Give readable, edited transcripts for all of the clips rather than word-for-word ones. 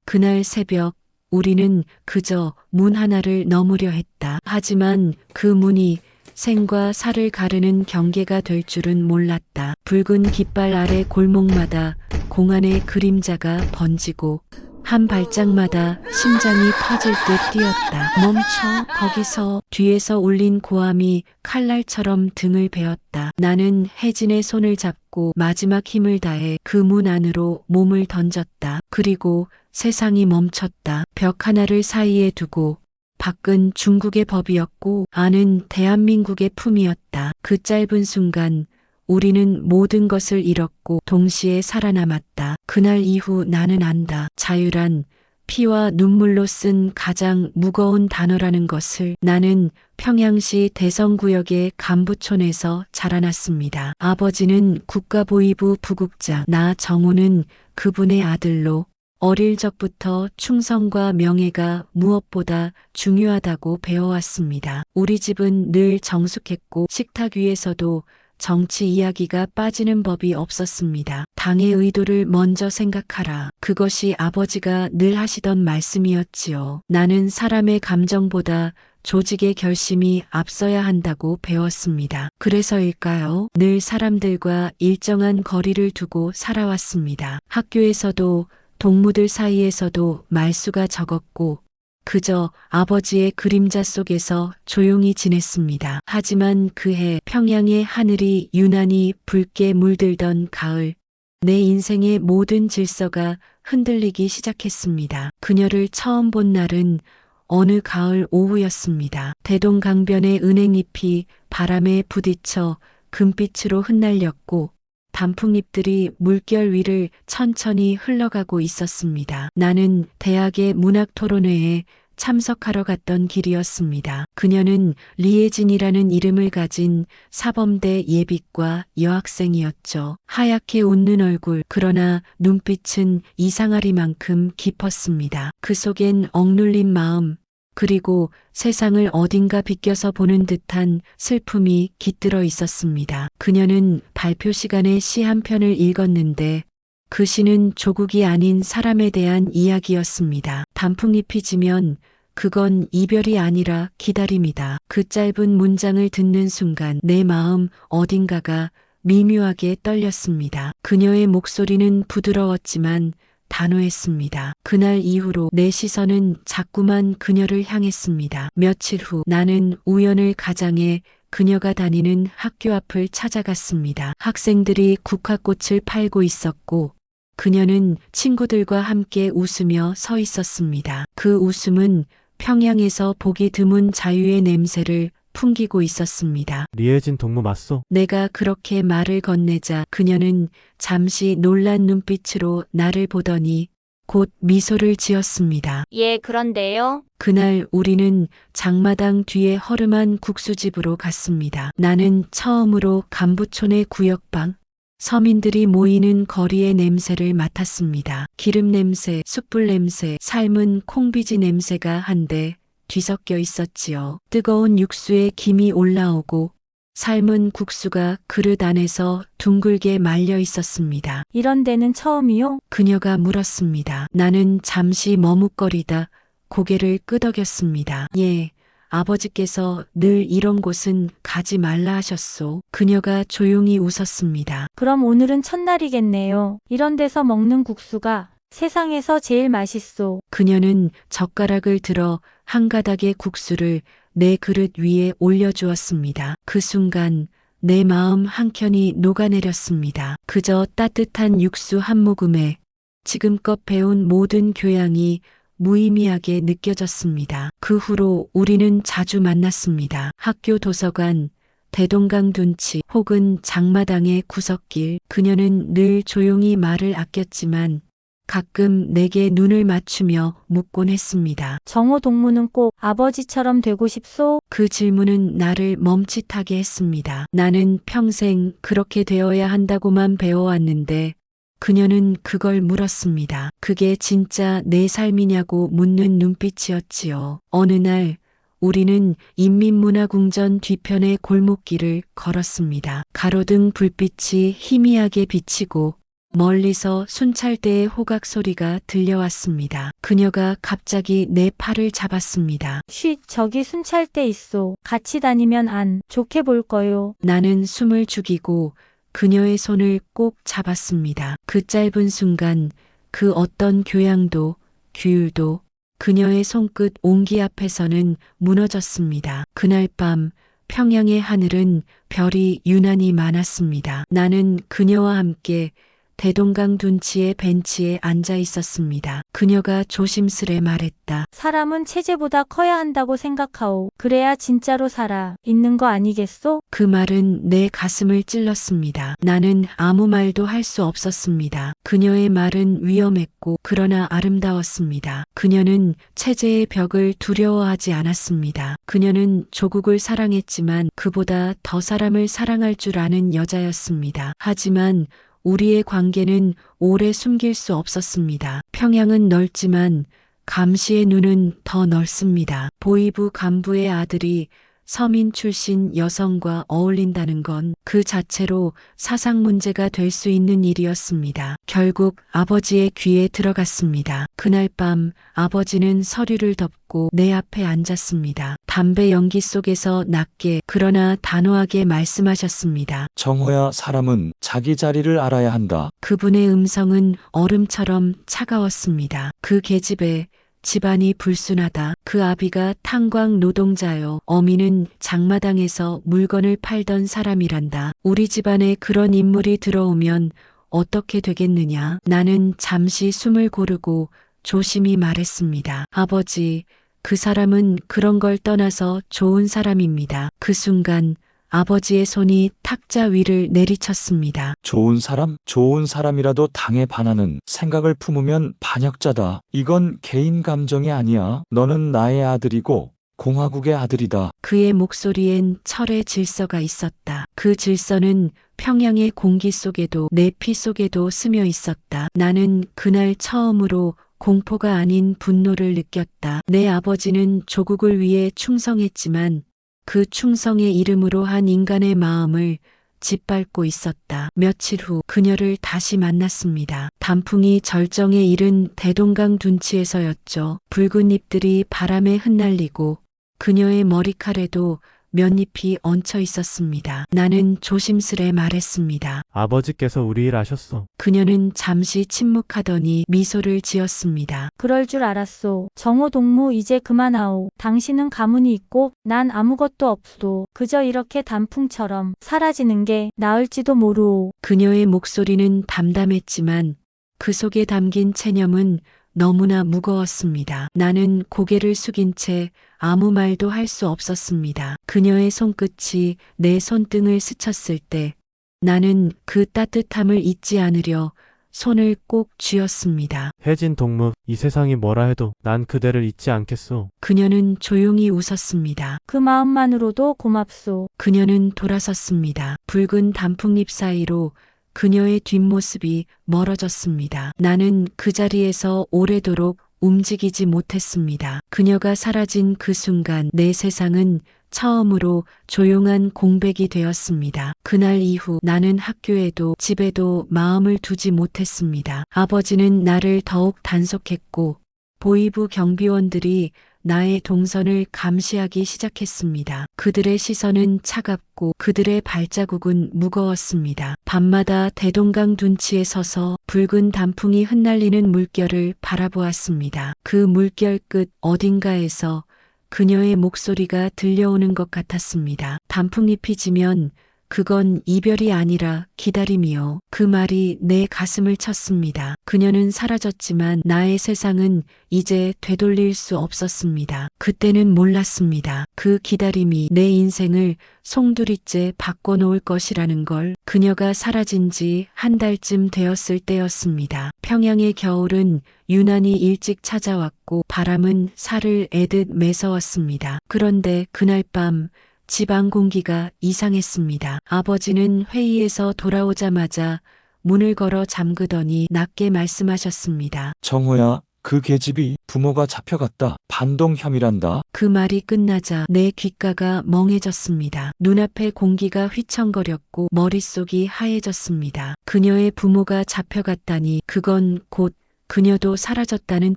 그날 새벽 우리는 그저 문 하나를 넘으려 했다. 하지만 그 문이 생과 사를 가르는 경계가 될 줄은 몰랐다. 붉은 깃발 아래 골목마다 공안의 그림자가 번지고 한 발짝마다 심장이 터질 듯 뛰었다. 멈춰, 거기서. 뒤에서 울린 고함이 칼날처럼 등을 베었다. 나는 혜진의 손을 잡고 마지막 힘을 다해 그 문 안으로 몸을 던졌다. 그리고 세상이 멈췄다. 벽 하나를 사이에 두고 밖은 중국의 법이었고 안은 대한민국의 품이었다. 그 짧은 순간 우리는 모든 것을 잃었고 동시에 살아남았다. 그날 이후 나는 안다. 자유란 피와 눈물로 쓴 가장 무거운 단어라는 것을. 나는 평양시 대성구역의 간부촌에서 자라났습니다. 아버지는 국가보위부 부국장, 나 정우는 그분의 아들로 어릴 적부터 충성과 명예가 무엇보다 중요하다고 배워왔습니다. 우리 집은 늘 정숙했고 식탁 위에서도 정치 이야기가 빠지는 법이 없었습니다. 당의 의도를 먼저 생각하라. 그것이 아버지가 늘 하시던 말씀이었지요. 나는 사람의 감정보다 조직의 결심이 앞서야 한다고 배웠습니다. 그래서일까요? 늘 사람들과 일정한 거리를 두고 살아왔습니다. 학교에서도 동무들 사이에서도 말수가 적었고 그저 아버지의 그림자 속에서 조용히 지냈습니다. 하지만 그해 평양의 하늘이 유난히 붉게 물들던 가을, 내 인생의 모든 질서가 흔들리기 시작했습니다. 그녀를 처음 본 날은 어느 가을 오후였습니다. 대동강변의 은행잎이 바람에 부딪혀 금빛으로 흩날렸고 단풍잎들이 물결 위를 천천히 흘러가고 있었습니다. 나는 대학의 문학토론회에 참석하러 갔던 길이었습니다. 그녀는 리에진이라는 이름을 가진 사범대 예비과 여학생이었죠. 하얗게 웃는 얼굴, 그러나 눈빛은 이상하리만큼 깊었습니다. 그 속엔 억눌린 마음, 그리고 세상을 어딘가 비껴서 보는 듯한 슬픔이 깃들어 있었습니다. 그녀는 발표 시간에 시 한 편을 읽었는데 그 시는 조국이 아닌 사람에 대한 이야기였습니다. 단풍잎이 지면 그건 이별이 아니라 기다림이다. 그 짧은 문장을 듣는 순간 내 마음 어딘가가 미묘하게 떨렸습니다. 그녀의 목소리는 부드러웠지만 단호했습니다. 그날 이후로 내 시선은 자꾸만 그녀를 향했습니다. 며칠 후 나는 우연을 가장해 그녀가 다니는 학교 앞을 찾아갔습니다. 학생들이 국화꽃을 팔고 있었고 그녀는 친구들과 함께 웃으며 서 있었습니다. 그 웃음은 평양에서 보기 드문 자유의 냄새를 풍기고 있었습니다. 리에진 동무 맞소? 내가 그렇게 말을 건네자 그녀는 잠시 놀란 눈빛으로 나를 보더니 곧 미소를 지었습니다. 예, 그런데요. 그날 우리는 장마당 뒤에 허름한 국수집으로 갔습니다. 나는 처음으로 간부촌의 구역방, 서민들이 모이는 거리의 냄새를 맡았습니다. 기름 냄새, 숯불 냄새, 삶은 콩비지 냄새가 한데 뒤섞여 있었지요. 뜨거운 육수에 김이 올라오고 삶은 국수가 그릇 안에서 둥글게 말려 있었습니다. 이런 데는 처음이요? 그녀가 물었습니다. 나는 잠시 머뭇거리다 고개를 끄덕였습니다. 예, 아버지께서 늘 이런 곳은 가지 말라 하셨소. 그녀가 조용히 웃었습니다. 그럼 오늘은 첫날이겠네요. 이런 데서 먹는 국수가 세상에서 제일 맛있소. 그녀는 젓가락을 들어 한 가닥의 국수를 내 그릇 위에 올려주었습니다. 그 순간 내 마음 한켠이 녹아내렸습니다. 그저 따뜻한 육수 한 모금에 지금껏 배운 모든 교양이 무의미하게 느껴졌습니다. 그 후로 우리는 자주 만났습니다. 학교 도서관, 대동강 둔치 혹은 장마당의 구석길. 그녀는 늘 조용히 말을 아꼈지만 가끔 내게 눈을 맞추며 묻곤 했습니다. 정호 동무는 꼭 아버지처럼 되고 싶소? 그 질문은 나를 멈칫하게 했습니다. 나는 평생 그렇게 되어야 한다고만 배워왔는데 그녀는 그걸 물었습니다. 그게 진짜 내 삶이냐고 묻는 눈빛이었지요. 어느 날 우리는 인민문화궁전 뒤편의 골목길을 걸었습니다. 가로등 불빛이 희미하게 비치고 멀리서 순찰대의 호각 소리가 들려왔습니다. 그녀가 갑자기 내 팔을 잡았습니다. 쉿, 저기 순찰대 있어. 같이 다니면 안 좋게 볼 거요. 나는 숨을 죽이고 그녀의 손을 꼭 잡았습니다. 그 짧은 순간 그 어떤 교양도 규율도 그녀의 손끝 온기 앞에서는 무너졌습니다. 그날 밤 평양의 하늘은 별이 유난히 많았습니다. 나는 그녀와 함께 대동강 둔치의 벤치에 앉아 있었습니다. 그녀가 조심스레 말했다. 사람은 체제보다 커야 한다고 생각하오. 그래야 진짜로 살아 있는 거 아니겠소? 그 말은 내 가슴을 찔렀습니다. 나는 아무 말도 할 수 없었습니다. 그녀의 말은 위험했고 그러나 아름다웠습니다. 그녀는 체제의 벽을 두려워하지 않았습니다. 그녀는 조국을 사랑했지만 그보다 더 사람을 사랑할 줄 아는 여자였습니다. 하지만 우리의 관계는 오래 숨길 수 없었습니다. 평양은 넓지만 감시의 눈은 더 넓습니다. 보위부 간부의 아들이 서민 출신 여성과 어울린다는 건 그 자체로 사상 문제가 될 수 있는 일이었습니다. 결국 아버지의 귀에 들어갔습니다. 그날 밤 아버지는 서류를 덮고 내 앞에 앉았습니다. 담배 연기 속에서 낮게 그러나 단호하게 말씀하셨습니다. 정호야, 사람은 자기 자리를 알아야 한다. 그분의 음성은 얼음처럼 차가웠습니다. 그 계집애 집안이 불순하다. 그 아비가 탄광 노동자요. 어미는 장마당에서 물건을 팔던 사람이란다. 우리 집안에 그런 인물이 들어오면 어떻게 되겠느냐. 나는 잠시 숨을 고르고 조심히 말했습니다. 아버지, 그 사람은 그런 걸 떠나서 좋은 사람입니다. 그 순간 아버지의 손이 탁자 위를 내리쳤습니다. 좋은 사람? 좋은 사람이라도 당에 반하는 생각을 품으면 반역자다. 이건 개인 감정이 아니야. 너는 나의 아들이고 공화국의 아들이다. 그의 목소리엔 철의 질서가 있었다. 그 질서는 평양의 공기 속에도 내 피 속에도 스며 있었다. 나는 그날 처음으로 공포가 아닌 분노를 느꼈다. 내 아버지는 조국을 위해 충성했지만 그 충성의 이름으로 한 인간의 마음을 짓밟고 있었다. 며칠 후 그녀를 다시 만났습니다. 단풍이 절정에 이른 대동강 둔치에서였죠. 붉은 잎들이 바람에 흩날리고 그녀의 머리칼에도 몇 잎이 얹혀 있었습니다. 나는 조심스레 말했습니다. 아버지께서 우리 일 아셨소. 그녀는 잠시 침묵하더니 미소를 지었습니다. 그럴 줄 알았소. 정호 동무 이제 그만하오. 당신은 가문이 있고 난 아무것도 없소. 그저 이렇게 단풍처럼 사라지는 게 나을지도 모르오. 그녀의 목소리는 담담했지만 그 속에 담긴 체념은 너무나 무거웠습니다. 나는 고개를 숙인 채 아무 말도 할 수 없었습니다. 그녀의 손끝이 내 손등을 스쳤을 때 나는 그 따뜻함을 잊지 않으려 손을 꼭 쥐었습니다. 혜진 동무, 이 세상이 뭐라 해도 난 그대를 잊지 않겠소. 그녀는 조용히 웃었습니다. 그 마음만으로도 고맙소. 그녀는 돌아섰습니다. 붉은 단풍잎 사이로 그녀의 뒷모습이 멀어졌습니다. 나는 그 자리에서 오래도록 움직이지 못했습니다. 그녀가 사라진 그 순간 내 세상은 처음으로 조용한 공백이 되었습니다. 그날 이후 나는 학교에도 집에도 마음을 두지 못했습니다. 아버지는 나를 더욱 단속했고 보위부 경비원들이 나의 동선을 감시하기 시작했습니다. 그들의 시선은 차갑고 그들의 발자국은 무거웠습니다. 밤마다 대동강 둔치에 서서 붉은 단풍이 흩날리는 물결을 바라보았습니다. 그 물결 끝 어딘가에서 그녀의 목소리가 들려오는 것 같았습니다. 단풍잎이 지면 그건 이별이 아니라 기다림이요. 그 말이 내 가슴을 쳤습니다. 그녀는 사라졌지만 나의 세상은 이제 되돌릴 수 없었습니다. 그때는 몰랐습니다. 그 기다림이 내 인생을 송두리째 바꿔놓을 것이라는 걸. 그녀가 사라진 지 한 달쯤 되었을 때였습니다. 평양의 겨울은 유난히 일찍 찾아왔고 바람은 살을 애듯 매서웠습니다. 그런데 그날 밤 집안 공기가 이상했습니다. 아버지는 회의에서 돌아오자마자 문을 걸어 잠그더니 낮게 말씀하셨습니다. 정호야, 그 계집이 부모가 잡혀갔다. 반동 혐의란다. 그 말이 끝나자 내 귓가가 멍해졌습니다. 눈앞에 공기가 휘청거렸고 머릿속이 하얘졌습니다. 그녀의 부모가 잡혀갔다니 그건 곧 그녀도 사라졌다는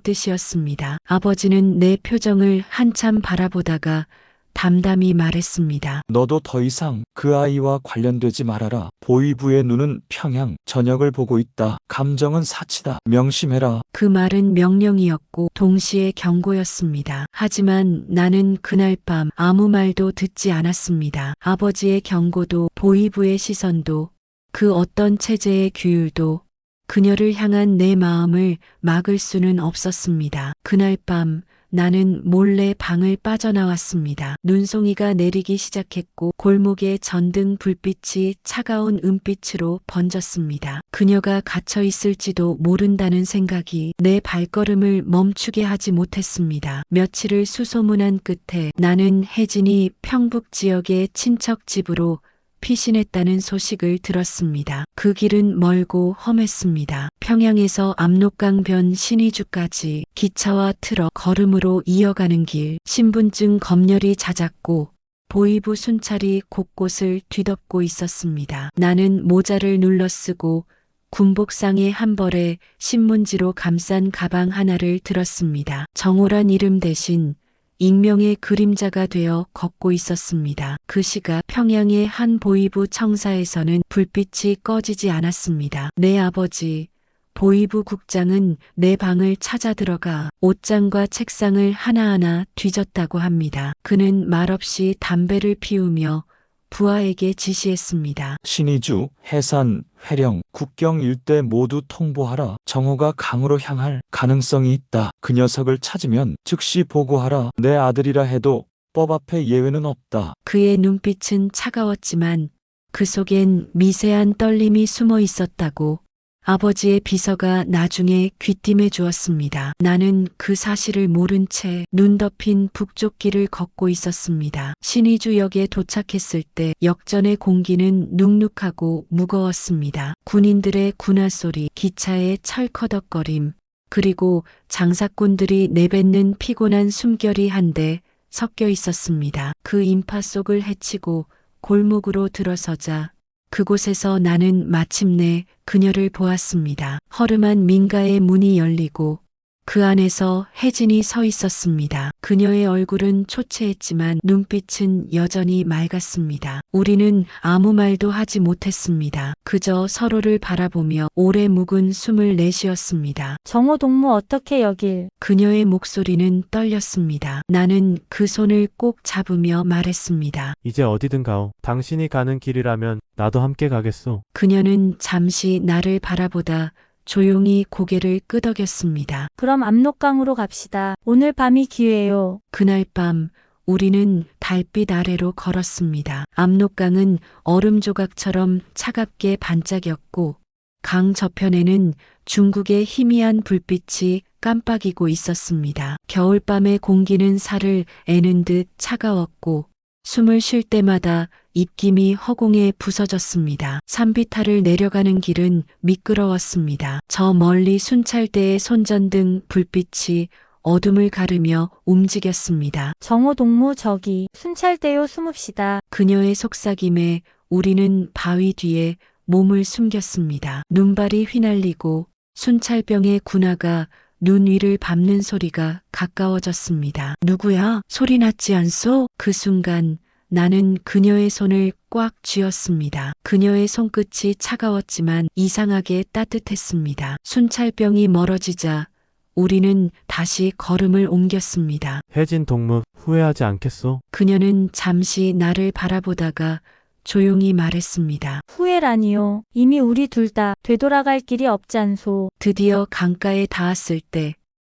뜻이었습니다. 아버지는 내 표정을 한참 바라보다가 담담히 말했습니다. 너도 더 이상 그 아이와 관련되지 말아라. 보위부의 눈은 평양, 전역을 보고 있다. 감정은 사치다. 명심해라. 그 말은 명령이었고 동시에 경고였습니다. 하지만 나는 그날 밤 아무 말도 듣지 않았습니다. 아버지의 경고도 보위부의 시선도 그 어떤 체제의 규율도 그녀를 향한 내 마음을 막을 수는 없었습니다. 그날 밤 나는 몰래 방을 빠져나왔습니다. 눈송이가 내리기 시작했고 골목의 전등 불빛이 차가운 은빛으로 번졌습니다. 그녀가 갇혀 있을지도 모른다는 생각이 내 발걸음을 멈추게 하지 못했습니다. 며칠을 수소문한 끝에 나는 혜진이 평북 지역의 친척 집으로 피신했다는 소식을 들었습니다. 그 길은 멀고 험했습니다. 평양에서 압록강 변 신의주까지 기차와 트럭 걸음으로 이어가는 길, 신분증 검열이 잦았고 보위부 순찰이 곳곳을 뒤덮고 있었습니다. 나는 모자를 눌러쓰고 군복상의 한 벌에 신문지로 감싼 가방 하나를 들었습니다. 정호란 이름 대신 익명의 그림자가 되어 걷고 있었습니다. 그 시각 평양의 한 보위부 청사에서는 불빛이 꺼지지 않았습니다. 내 아버지, 보위부 국장은 내 방을 찾아 들어가 옷장과 책상을 하나하나 뒤졌다고 합니다. 그는 말없이 담배를 피우며 부하에게 지시했습니다. 신의주, 해산, 회령, 국경 일대 모두 통보하라. 정호가 강으로 향할 가능성이 있다. 그 녀석을 찾으면 즉시 보고하라. 내 아들이라 해도 법 앞에 예외는 없다. 그의 눈빛은 차가웠지만 그 속엔 미세한 떨림이 숨어 있었다고 아버지의 비서가 나중에 귀띔해 주었습니다. 나는 그 사실을 모른 채 눈 덮인 북쪽 길을 걷고 있었습니다. 신의주역에 도착했을 때 역전의 공기는 눅눅하고 무거웠습니다. 군인들의 군화 소리, 기차의 철커덕거림, 그리고 장사꾼들이 내뱉는 피곤한 숨결이 한데 섞여 있었습니다. 그 인파 속을 헤치고 골목으로 들어서자 그곳에서 나는 마침내 그녀를 보았습니다. 허름한 민가의 문이 열리고 그 안에서 혜진이 서 있었습니다. 그녀의 얼굴은 초췌했지만 눈빛은 여전히 맑았습니다. 우리는 아무 말도 하지 못했습니다. 그저 서로를 바라보며 오래 묵은 숨을 내쉬었습니다. 정호 동무 어떻게 여길? 그녀의 목소리는 떨렸습니다. 나는 그 손을 꼭 잡으며 말했습니다. 이제 어디든 가오. 당신이 가는 길이라면 나도 함께 가겠소. 그녀는 잠시 나를 바라보다 조용히 고개를 끄덕였습니다. 그럼 압록강으로 갑시다. 오늘 밤이 기회요. 그날 밤 우리는 달빛 아래로 걸었습니다. 압록강은 얼음 조각처럼 차갑게 반짝였고 강 저편에는 중국의 희미한 불빛이 깜빡이고 있었습니다. 겨울밤의 공기는 살을 애는 듯 차가웠고 숨을 쉴 때마다 입김이 허공에 부서졌습니다. 산비탈을 내려가는 길은 미끄러웠습니다. 저 멀리 순찰대의 손전등 불빛이 어둠을 가르며 움직였습니다. 정호 동무 저기 순찰대요 숨읍시다. 그녀의 속삭임에 우리는 바위 뒤에 몸을 숨겼습니다. 눈발이 휘날리고 순찰병의 군화가 눈 위를 밟는 소리가 가까워졌습니다. 누구야? 소리 났지 않소? 그 순간 나는 그녀의 손을 꽉 쥐었습니다. 그녀의 손끝이 차가웠지만 이상하게 따뜻했습니다. 순찰병이 멀어지자 우리는 다시 걸음을 옮겼습니다. 혜진 동무 후회하지 않겠소? 그녀는 잠시 나를 바라보다가 조용히 말했습니다. 후회라니요. 이미 우리 둘 다 되돌아갈 길이 없잖소. 드디어 강가에 닿았을 때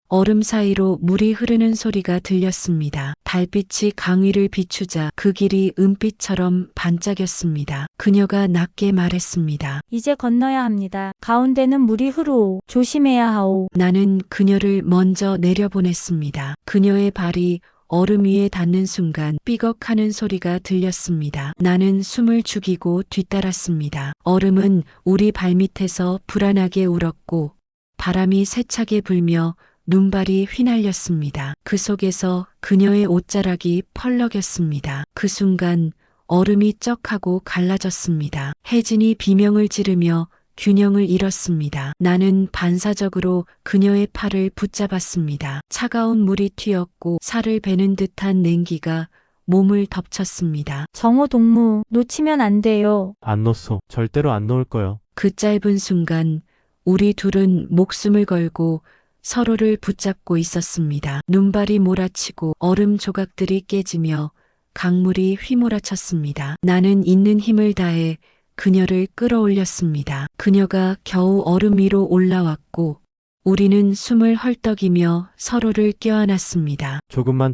얼음 사이로 물이 흐르는 소리가 들렸습니다. 달빛이 강 위를 비추자 그 길이 은빛처럼 반짝였습니다. 그녀가 낮게 말했습니다. 이제 건너야 합니다. 가운데는 물이 흐르오. 조심해야 하오. 나는 그녀를 먼저 내려보냈습니다. 그녀의 발이 얼음 위에 닿는 순간 삐걱하는 소리가 들렸습니다. 나는 숨을 죽이고 뒤따랐습니다. 얼음은 우리 발밑에서 불안하게 울었고 바람이 세차게 불며 눈발이 휘날렸습니다. 그 속에서 그녀의 옷자락이 펄럭였습니다. 그 순간 얼음이 쩍하고 갈라졌습니다. 혜진이 비명을 지르며 균형을 잃었습니다. 나는 반사적으로 그녀의 팔을 붙잡았습니다. 차가운 물이 튀었고 살을 베는 듯한 냉기가 몸을 덮쳤습니다. 정호 동무, 놓치면 안 돼요. 안 놓소. 절대로 안 놓을 거요. 그 짧은 순간 우리 둘은 목숨을 걸고 서로를 붙잡고 있었습니다. 눈발이 몰아치고 얼음 조각들이 깨지며 강물이 휘몰아쳤습니다. 나는 있는 힘을 다해 그녀를 끌어올렸습니다. 그녀가 겨우 얼음 위로 올라왔고 우리는 숨을 헐떡이며 서로를 껴안았습니다. 조금만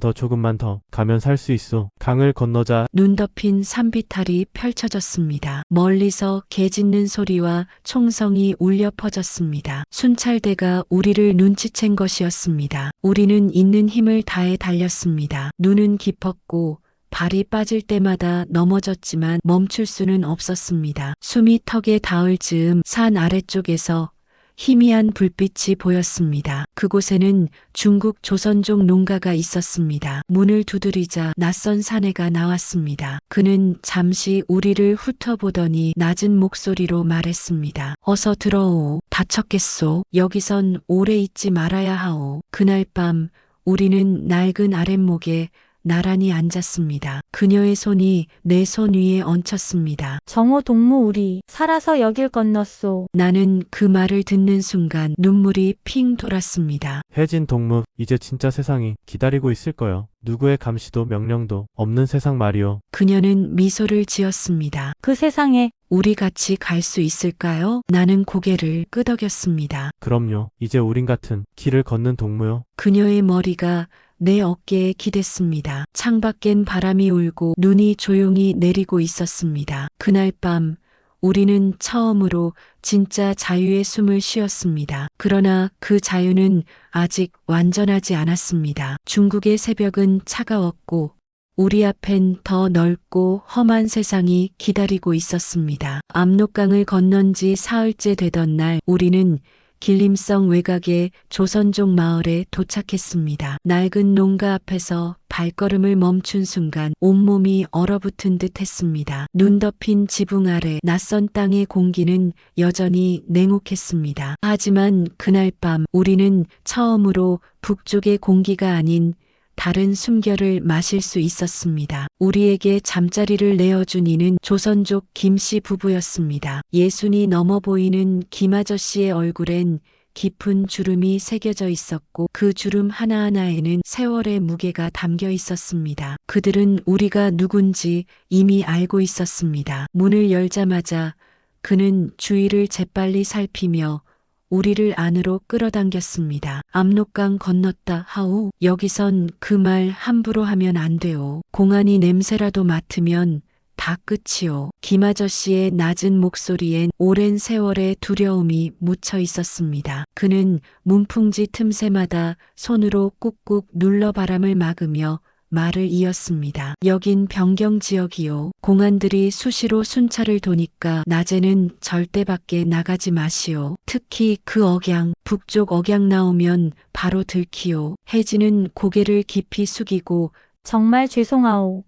더 가면 살 수 있어. 강을 건너자. 눈 덮인 산비탈이 펼쳐졌습니다. 멀리서 개 짖는 소리와 총성이 울려 퍼졌습니다. 순찰대가 우리를 눈치챈 것이었습니다. 우리는 있는 힘을 다해 달렸습니다. 눈은 깊었고 발이 빠질 때마다 넘어졌지만 멈출 수는 없었습니다. 숨이 턱에 닿을 즈음 산 아래쪽에서 희미한 불빛이 보였습니다. 그곳에는 중국 조선족 농가가 있었습니다. 문을 두드리자 낯선 사내가 나왔습니다. 그는 잠시 우리를 훑어보더니 낮은 목소리로 말했습니다. 어서 들어오. 다쳤겠소. 여기선 오래 있지 말아야 하오. 그날 밤 우리는 낡은 아랫목에 나란히 앉았습니다. 그녀의 손이 내 손 위에 얹혔습니다. 정호 동무 우리 살아서 여길 건넜소. 나는 그 말을 듣는 순간 눈물이 핑 돌았습니다. 혜진 동무, 이제 진짜 세상이 기다리고 있을 거요. 누구의 감시도 명령도 없는 세상 말이요. 그녀는 미소를 지었습니다. 그 세상에 우리 같이 갈 수 있을까요? 나는 고개를 끄덕였습니다. 그럼요. 이제 우린 같은 길을 걷는 동무요. 그녀의 머리가 내 어깨에 기댔습니다. 창밖엔 바람이 울고 눈이 조용히 내리고 있었습니다. 그날 밤 우리는 처음으로 진짜 자유의 숨을 쉬었습니다. 그러나 그 자유는 아직 완전하지 않았습니다. 중국의 새벽은 차가웠고 우리 앞엔 더 넓고 험한 세상이 기다리고 있었습니다. 압록강을 건넌 지 사흘째 되던 날 우리는 길림성 외곽의 조선족 마을에 도착했습니다. 낡은 농가 앞에서 발걸음을 멈춘 순간 온몸이 얼어붙은 듯 했습니다. 눈 덮인 지붕 아래 낯선 땅의 공기는 여전히 냉혹했습니다. 하지만 그날 밤 우리는 처음으로 북쪽의 공기가 아닌 다른 숨결을 마실 수 있었습니다. 우리에게 잠자리를 내어준 이는 조선족 김씨 부부였습니다. 예순이 넘어 보이는 김아저씨의 얼굴엔 깊은 주름이 새겨져 있었고 그 주름 하나하나에는 세월의 무게가 담겨 있었습니다. 그들은 우리가 누군지 이미 알고 있었습니다. 문을 열자마자 그는 주위를 재빨리 살피며 우리를 안으로 끌어당겼습니다. 압록강 건넜다 하오. 여기선 그 말 함부로 하면 안 돼요. 공안이 냄새라도 맡으면 다 끝이요. 김아저씨의 낮은 목소리엔 오랜 세월의 두려움이 묻혀 있었습니다. 그는 문풍지 틈새마다 손으로 꾹꾹 눌러 바람을 막으며 말을 이었습니다. 여긴 변경지역이요. 공안들이 수시로 순찰을 도니까 낮에는 절대 밖에 나가지 마시오. 특히 그 억양, 북쪽 억양 나오면 바로 들키오. 혜진은 고개를 깊이 숙이고 정말 죄송하오.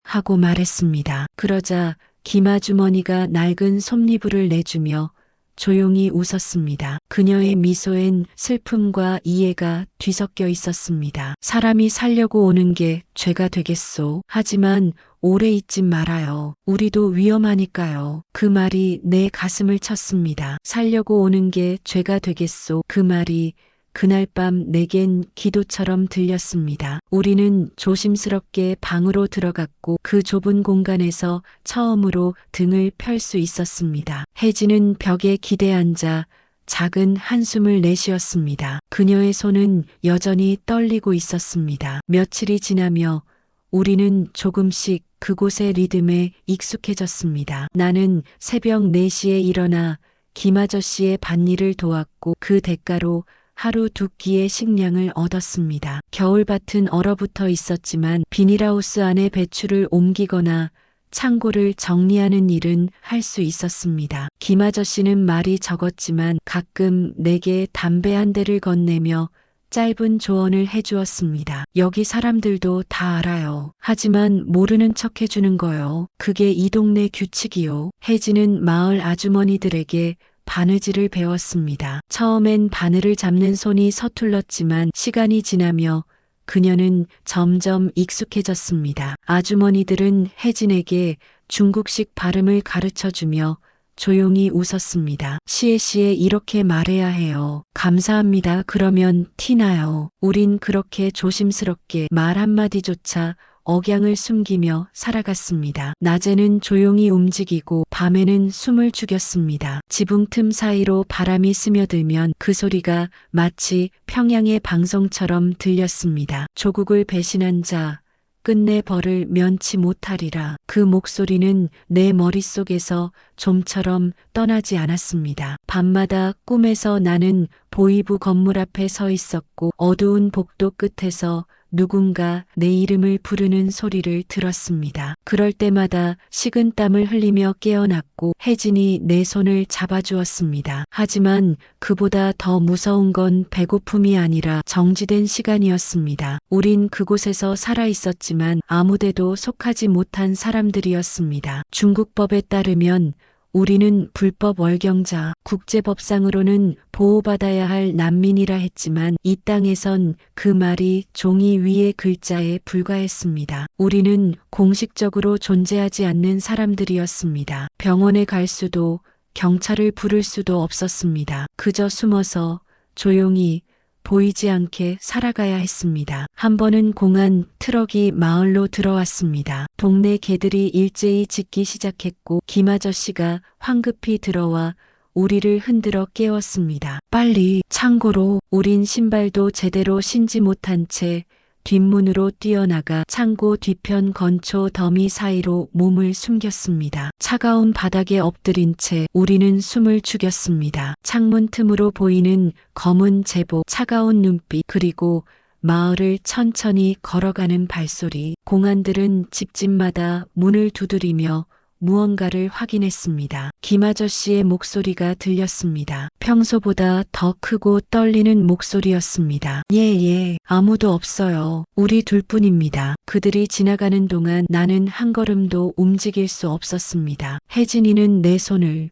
하고 말했습니다. 그러자 김아주머니가 낡은 솜니부를 내주며 조용히 웃었습니다. 그녀의 미소엔 슬픔과 이해가 뒤섞여 있었습니다. 사람이 살려고 오는 게 죄가 되겠소. 하지만 오래 있진 말아요. 우리도 위험하니까요. 그 말이 내 가슴을 쳤습니다. 살려고 오는 게 죄가 되겠소. 그 말이 그날 밤 내겐 기도처럼 들렸습니다. 우리는 조심스럽게 방으로 들어갔고 그 좁은 공간에서 처음으로 등을 펼 수 있었습니다. 혜진은 벽에 기대앉아 작은 한숨을 내쉬었습니다. 그녀의 손은 여전히 떨리고 있었습니다. 며칠이 지나며 우리는 조금씩 그곳의 리듬에 익숙해졌습니다. 나는 새벽 4시에 일어나 김아저씨의 밭일을 도왔고 그 대가로 하루 2끼의 식량을 얻었습니다. 겨울밭은 얼어붙어 있었지만 비닐하우스 안에 배추를 옮기거나 창고를 정리하는 일은 할 수 있었습니다. 김아저씨는 말이 적었지만 가끔 내게 담배 한 대를 건네며 짧은 조언을 해주었습니다. 여기 사람들도 다 알아요. 하지만 모르는 척 해주는 거요. 그게 이 동네 규칙이요. 혜진은 마을 아주머니들에게 바느질을 배웠습니다. 처음엔 바늘을 잡는 손이 서툴렀지만 시간이 지나며 그녀는 점점 익숙해졌습니다. 아주머니들은 혜진에게 중국식 발음을 가르쳐주며 조용히 웃었습니다. 시에 이렇게 말해야 해요. 감사합니다. 그러면 티나요. 우린 그렇게 조심스럽게 말 한마디조차 억양을 숨기며 살아갔습니다. 낮에는 조용히 움직이고 밤에는 숨을 죽였습니다. 지붕 틈 사이로 바람이 스며들면 그 소리가 마치 평양의 방송처럼 들렸습니다. 조국을 배신한 자 끝내 벌을 면치 못하리라. 그 목소리는 내 머릿속에서 좀처럼 떠나지 않았습니다. 밤마다 꿈에서 나는 보이부 건물 앞에 서 있었고 어두운 복도 끝에서 누군가 내 이름을 부르는 소리를 들었습니다. 그럴 때마다 식은땀을 흘리며 깨어났고 혜진이 내 손을 잡아주었습니다. 하지만 그보다 더 무서운 건 배고픔이 아니라 정지된 시간이었습니다. 우린 그곳에서 살아 있었지만 아무데도 속하지 못한 사람들이었습니다. 중국법에 따르면 우리는 불법 월경자, 국제법상으로는 보호받아야 할 난민이라 했지만 이 땅에선 그 말이 종이 위의 글자에 불과했습니다. 우리는 공식적으로 존재하지 않는 사람들이었습니다. 병원에 갈 수도 경찰을 부를 수도 없었습니다. 그저 숨어서 조용히 보이지 않게 살아가야 했습니다. 한 번은 공안 트럭이 마을로 들어왔습니다. 동네 개들이 일제히 짖기 시작했고 김 아저씨가 황급히 들어와 우리를 흔들어 깨웠습니다. 빨리 창고로. 우린 신발도 제대로 신지 못한 채 뒷문으로 뛰어나가 창고 뒤편 건초 더미 사이로 몸을 숨겼습니다. 차가운 바닥에 엎드린 채 우리는 숨을 죽였습니다. 창문 틈으로 보이는 검은 제복, 차가운 눈빛, 그리고 마을을 천천히 걸어가는 발소리. 공안들은 집집마다 문을 두드리며 무언가를 확인했습니다. 김 아저씨의 목소리가 들렸습니다. 평소보다 더 크고 떨리는 목소리였습니다. 예, 아무도 없어요. 우리 둘뿐입니다. 그들이 지나가는 동안 나는 한 걸음도 움직일 수 없었습니다. 혜진이는 내 손을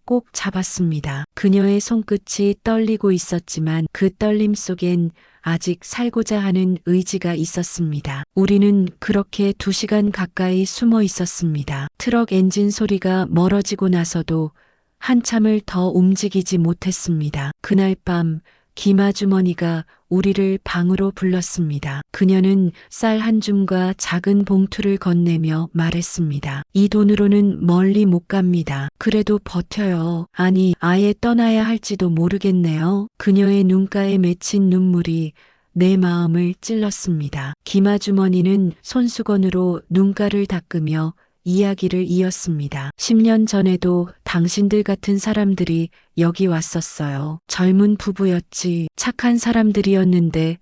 꼭 잡았습니다. 그녀의 손끝이 떨리고 있었지만 그 떨림 속엔 아직 살고자 하는 의지가 있었습니다. 우리는 그렇게 2시간 가까이 숨어 있었습니다. 트럭 엔진 소리가 멀어지고 나서도 한참을 더 움직이지 못했습니다. 그날 밤 김 아주머니가 우리를 방으로 불렀습니다. 그녀는 쌀 한 줌과 작은 봉투를 건네며 말했습니다. 이 돈으로는 멀리 못 갑니다. 그래도 버텨요. 아니, 아예 떠나야 할지도 모르겠네요. 그녀의 눈가에 맺힌 눈물이 내 마음을 찔렀습니다. 김 아주머니는 손수건으로 눈가를 닦으며 이야기를 이었습니다. 10년 전에도 당신들 같은 사람들이 여기 왔었어요. 젊은 부부였지. 착한 사람들이었는데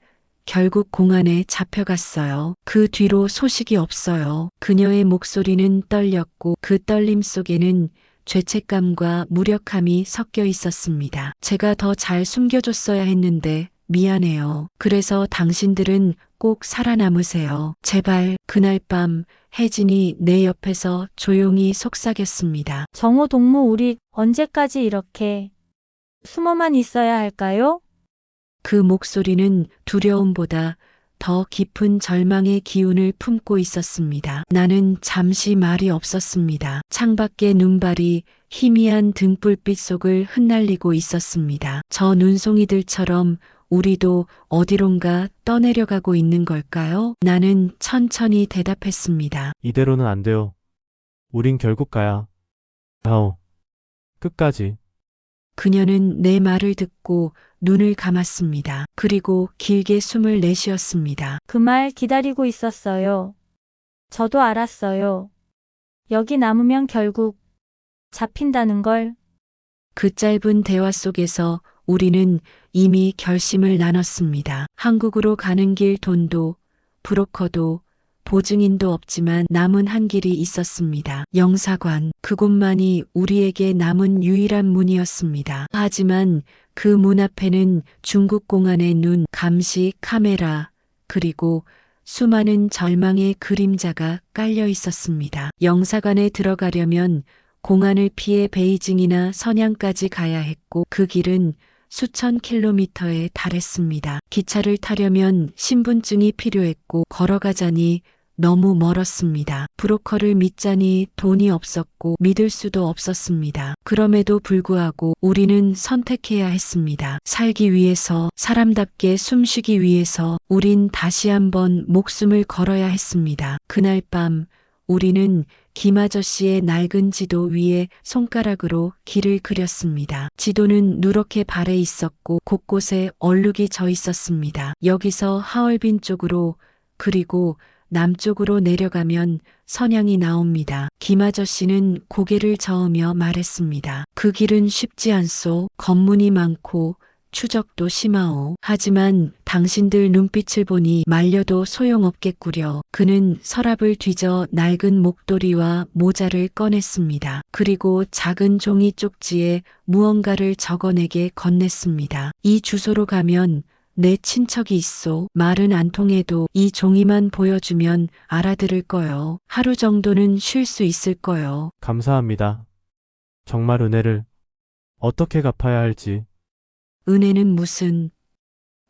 결국 공안에 잡혀갔어요. 그 뒤로 소식이 없어요. 그녀의 목소리는 떨렸고 그 떨림 속에는 죄책감과 무력함이 섞여 있었습니다. 제가 더 잘 숨겨줬어야 했는데 미안해요. 그래서 당신들은 꼭 살아남으세요. 제발. 그날 밤 혜진이 내 옆에서 조용히 속삭였습니다. 정호 동무, 우리 언제까지 이렇게 숨어만 있어야 할까요? 그 목소리는 두려움보다 더 깊은 절망의 기운을 품고 있었습니다. 나는 잠시 말이 없었습니다. 창밖의 눈발이 희미한 등불빛 속을 흩날리고 있었습니다. 저 눈송이들처럼 우리도 어디론가 떠내려가고 있는 걸까요? 나는 천천히 대답했습니다. 이대로는 안 돼요. 우린 결국 가야. 하오. 끝까지. 그녀는 내 말을 듣고 눈을 감았습니다. 그리고 길게 숨을 내쉬었습니다. 그 말 기다리고 있었어요. 저도 알았어요. 여기 남으면 결국 잡힌다는 걸. 그 짧은 대화 속에서 우리는 이미 결심을 나눴습니다. 한국으로 가는 길 돈도 브로커도 보증인도 없지만 남은 한 길이 있었습니다. 영사관, 그곳만이 우리에게 남은 유일한 문이었습니다. 하지만 그 문 앞에는 중국 공안의 눈, 감시, 카메라, 그리고 수많은 절망의 그림자가 깔려 있었습니다. 영사관에 들어가려면 공안을 피해 베이징이나 선양까지 가야 했고 그 길은 수천 킬로미터에 달했습니다. 기차를 타려면 신분증이 필요했고 걸어가자니 너무 멀었습니다. 브로커를 믿자니 돈이 없었고 믿을 수도 없었습니다. 그럼에도 불구하고 우리는 선택해야 했습니다. 살기 위해서, 사람답게 숨쉬기 위해서 우린 다시 한번 목숨을 걸어야 했습니다. 그날 밤 우리는 김 아저씨의 낡은 지도 위에 손가락으로 길을 그렸습니다. 지도는 누렇게 발에 있었고 곳곳에 얼룩이 져 있었습니다. 여기서 하얼빈 쪽으로 그리고 남쪽으로 내려가면 선양이 나옵니다. 김 아저씨는 고개를 저으며 말했습니다. 그 길은 쉽지 않소. 검문이 많고 추적도 심하오. 하지만 당신들 눈빛을 보니 말려도 소용없겠구려. 그는 서랍을 뒤져 낡은 목도리와 모자를 꺼냈습니다. 그리고 작은 종이 쪽지에 무언가를 적어내게 건넸습니다. 이 주소로 가면 내 친척이 있소. 말은 안 통해도 이 종이만 보여주면 알아들을 거요. 하루 정도는 쉴 수 있을 거요. 감사합니다. 정말 은혜를 어떻게 갚아야 할지. 은혜는 무슨.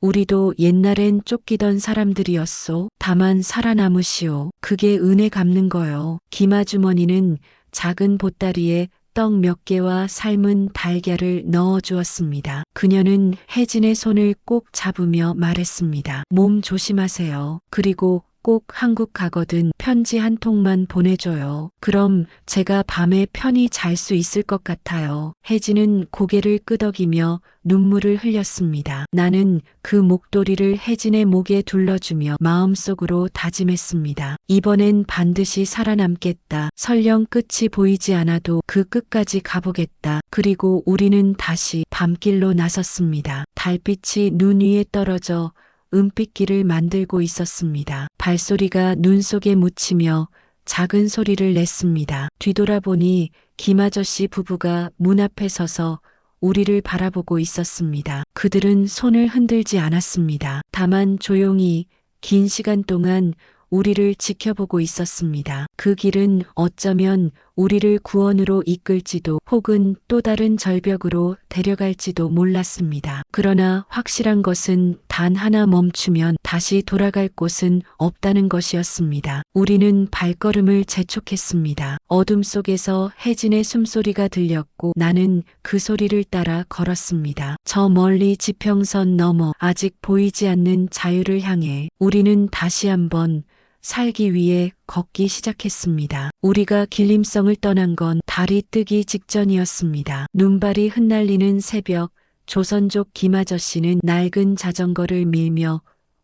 우리도 옛날엔 쫓기던 사람들이었소. 다만 살아남으시오. 그게 은혜 갚는 거요. 김아주머니는 작은 보따리에 떡 몇 개와 삶은 달걀을 넣어 주었습니다. 그녀는 혜진의 손을 꼭 잡으며 말했습니다. 몸 조심하세요. 그리고 꼭 한국 가거든 편지 한 통만 보내줘요. 그럼 제가 밤에 편히 잘 수 있을 것 같아요. 혜진은 고개를 끄덕이며 눈물을 흘렸습니다. 나는 그 목도리를 혜진의 목에 둘러주며 마음속으로 다짐했습니다. 이번엔 반드시 살아남겠다. 설령 끝이 보이지 않아도 그 끝까지 가보겠다. 그리고 우리는 다시 밤길로 나섰습니다. 달빛이 눈 위에 떨어져 은빛길을 만들고 있었습니다. 발소리가 눈 속에 묻히며 작은 소리를 냈습니다. 뒤돌아보니 김 아저씨 부부가 문 앞에 서서 우리를 바라보고 있었습니다. 그들은 손을 흔들지 않았습니다. 다만 조용히 긴 시간 동안 우리를 지켜보고 있었습니다. 그 길은 어쩌면 우리를 구원으로 이끌지도 혹은 또 다른 절벽으로 데려갈지도 몰랐습니다. 그러나 확실한 것은 단 하나 멈추면 다시 돌아갈 곳은 없다는 것이었습니다. 우리는 발걸음을 재촉했습니다. 어둠 속에서 혜진의 숨소리가 들렸고 나는 그 소리를 따라 걸었습니다. 저 멀리 지평선 너머 아직 보이지 않는 자유를 향해 우리는 다시 한번 살기 위해 걷기 시작했습니다. 우리가 길림성을 떠난 건 달이 뜨기 직전이었습니다. 눈발이 흩날리는 새벽, 조선족 김 아저씨는 낡은 자전거를 밀며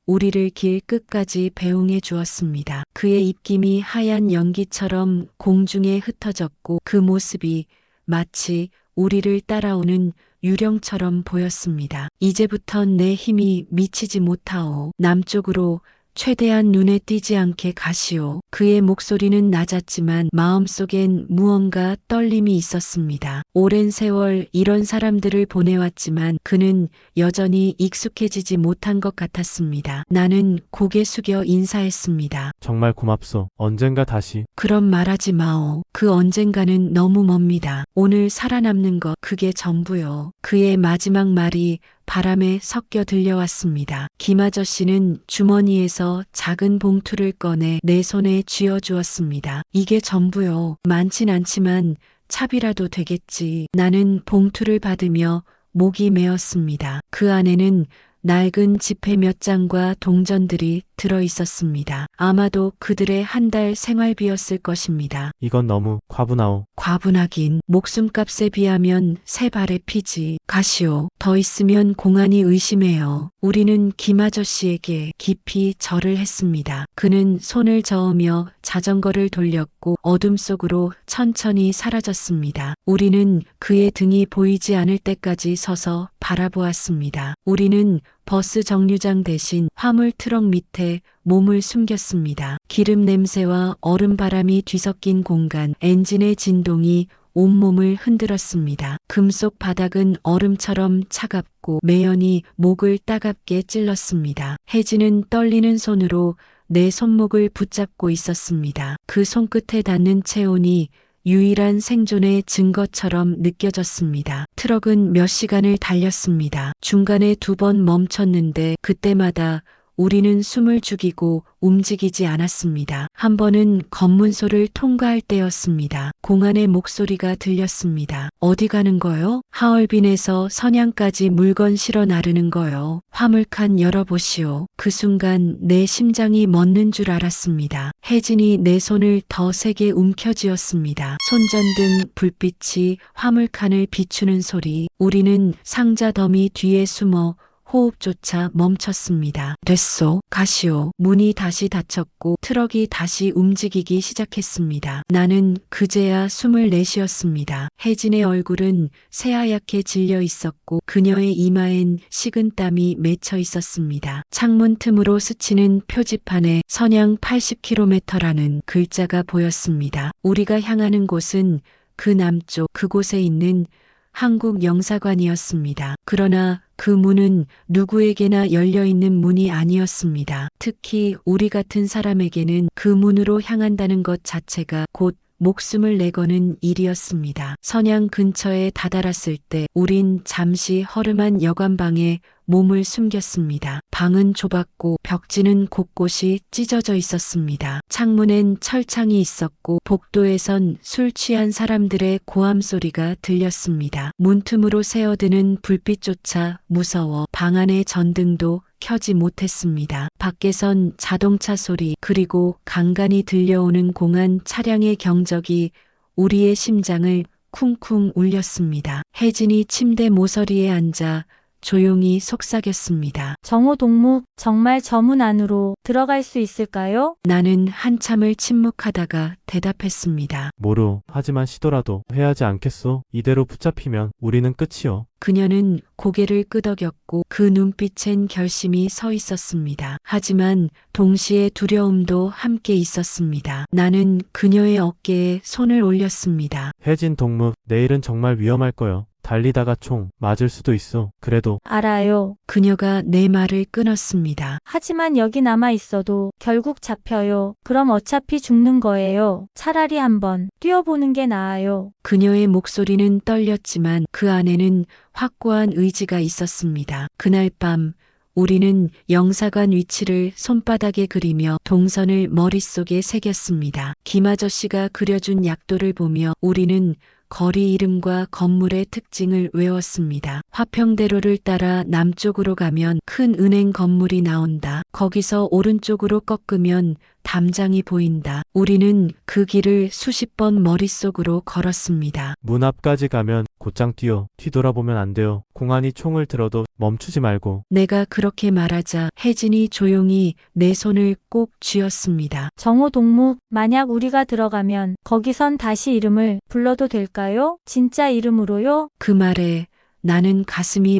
우리를 길 끝까지 배웅해 주었습니다. 그의 입김이 하얀 연기처럼 공중에 흩어졌고 그 모습이 마치 우리를 따라오는 유령처럼 보였습니다. 이제부턴 내 힘이 미치지 못하오. 남쪽으로 최대한 눈에 띄지 않게 가시오. 그의 목소리는 낮았지만 마음속엔 무언가 떨림이 있었습니다. 오랜 세월 이런 사람들을 보내왔지만 그는 여전히 익숙해지지 못한 것 같았습니다. 나는 고개 숙여 인사했습니다. 정말 고맙소. 언젠가 다시. 그럼 말하지 마오. 그 언젠가는 너무 멉니다. 오늘 살아남는 것 그게 전부요. 그의 마지막 말이 바람에 섞여 들려왔습니다. 김 아저씨는 주머니에서 작은 봉투를 꺼내 내 손에 쥐어주었습니다. 이게 전부요. 많진 않지만 차비라도 되겠지. 나는 봉투를 받으며 목이 메었습니다. 그 안에는 낡은 지폐 몇 장과 동전들이 들어 있었습니다. 아마도 그들의 한 달 생활비였을 것입니다. 이건 너무 과분하오. 과분하긴 목숨값에 비하면 새 발의 피지. 가시오. 더 있으면 공안이 의심해요. 우리는 김 아저씨에게 깊이 절을 했습니다. 그는 손을 저으며 자전거를 돌렸고 어둠 속으로 천천히 사라졌습니다. 우리는 그의 등이 보이지 않을 때까지 서서 바라보았습니다. 우리는 버스 정류장 대신 화물 트럭 밑에 몸을 숨겼습니다. 기름 냄새와 얼음 바람이 뒤섞인 공간, 엔진의 진동이 온몸을 흔들었습니다. 금속 바닥은 얼음처럼 차갑고 매연이 목을 따갑게 찔렀습니다. 혜진은 떨리는 손으로 내 손목을 붙잡고 있었습니다. 그 손끝에 닿는 체온이 유일한 생존의 증거처럼 느껴졌습니다. 트럭은 몇 시간을 달렸습니다. 중간에 2번 멈췄는데 그때마다 우리는 숨을 죽이고 움직이지 않았습니다. 한 번은 검문소를 통과할 때였습니다. 공안의 목소리가 들렸습니다. 어디 가는 거요? 하얼빈에서 선양까지 물건 실어 나르는 거요. 화물칸 열어보시오. 그 순간 내 심장이 멎는 줄 알았습니다. 혜진이 내 손을 더 세게 움켜쥐었습니다. 손전등 불빛이 화물칸을 비추는 소리. 우리는 상자 더미 뒤에 숨어 호흡조차 멈췄습니다. 됐소. 가시오. 문이 다시 닫혔고 트럭이 다시 움직이기 시작했습니다. 나는 그제야 숨을 내쉬었습니다. 혜진의 얼굴은 새하얗게 질려 있었고 그녀의 이마엔 식은땀이 맺혀 있었습니다. 창문 틈으로 스치는 표지판에 선양 80km라는 글자가 보였습니다. 우리가 향하는 곳은 그 남쪽 그곳에 있는 한국 영사관이었습니다. 그러나 그 문은 누구에게나 열려있는 문이 아니었습니다. 특히 우리 같은 사람에게는 그 문으로 향한다는 것 자체가 곧 목숨을 내거는 일이었습니다. 선양 근처에 다다랐을 때 우린 잠시 허름한 여관방에 몸을 숨겼습니다. 방은 좁았고 벽지는 곳곳이 찢어져 있었습니다. 창문엔 철창이 있었고 복도에선 술 취한 사람들의 고함 소리가 들렸습니다. 문틈으로 새어드는 불빛조차 무서워 방 안의 전등도 켜지 못했습니다. 밖에선 자동차 소리 그리고 간간히 들려오는 공안 차량의 경적이 우리의 심장을 쿵쿵 울렸습니다. 혜진이 침대 모서리에 앉아 조용히 속삭였습니다. 정호 동무, 정말 저 문 안으로 들어갈 수 있을까요? 나는 한참을 침묵하다가 대답했습니다. 모루, 하지만 시도라도 해야지 않겠소? 이대로 붙잡히면 우리는 끝이요. 그녀는 고개를 끄덕였고 그 눈빛엔 결심이 서 있었습니다. 하지만 동시에 두려움도 함께 있었습니다. 나는 그녀의 어깨에 손을 올렸습니다. 혜진 동무, 내일은 정말 위험할 거요. 달리다가 총 맞을 수도 있어. 그래도 알아요. 그녀가 내 말을 끊었습니다. 하지만 여기 남아 있어도 결국 잡혀요. 그럼 어차피 죽는 거예요. 차라리 한번 뛰어보는 게 나아요. 그녀의 목소리는 떨렸지만 그 안에는 확고한 의지가 있었습니다. 그날 밤 우리는 영사관 위치를 손바닥에 그리며 동선을 머릿속에 새겼습니다. 김아저씨가 그려준 약도를 보며 우리는 거리 이름과 건물의 특징을 외웠습니다. 화평대로를 따라 남쪽으로 가면 큰 은행 건물이 나온다. 거기서 오른쪽으로 꺾으면 담장이 보인다. 우리는 그 길을 수십 번 머릿속으로 걸었습니다. 문 앞까지 가면 곧장 뛰어. 뒤돌아보면 안 돼요. 공안이 총을 들어도 멈추지 말고. 내가 그렇게 말하자 혜진이 조용히 내 손을 꼭 쥐었습니다. 정호 동무, 만약 우리가 들어가면 거기선 다시 이름을 불러도 될까요? 진짜 이름으로요? 그 말에 나는 가슴이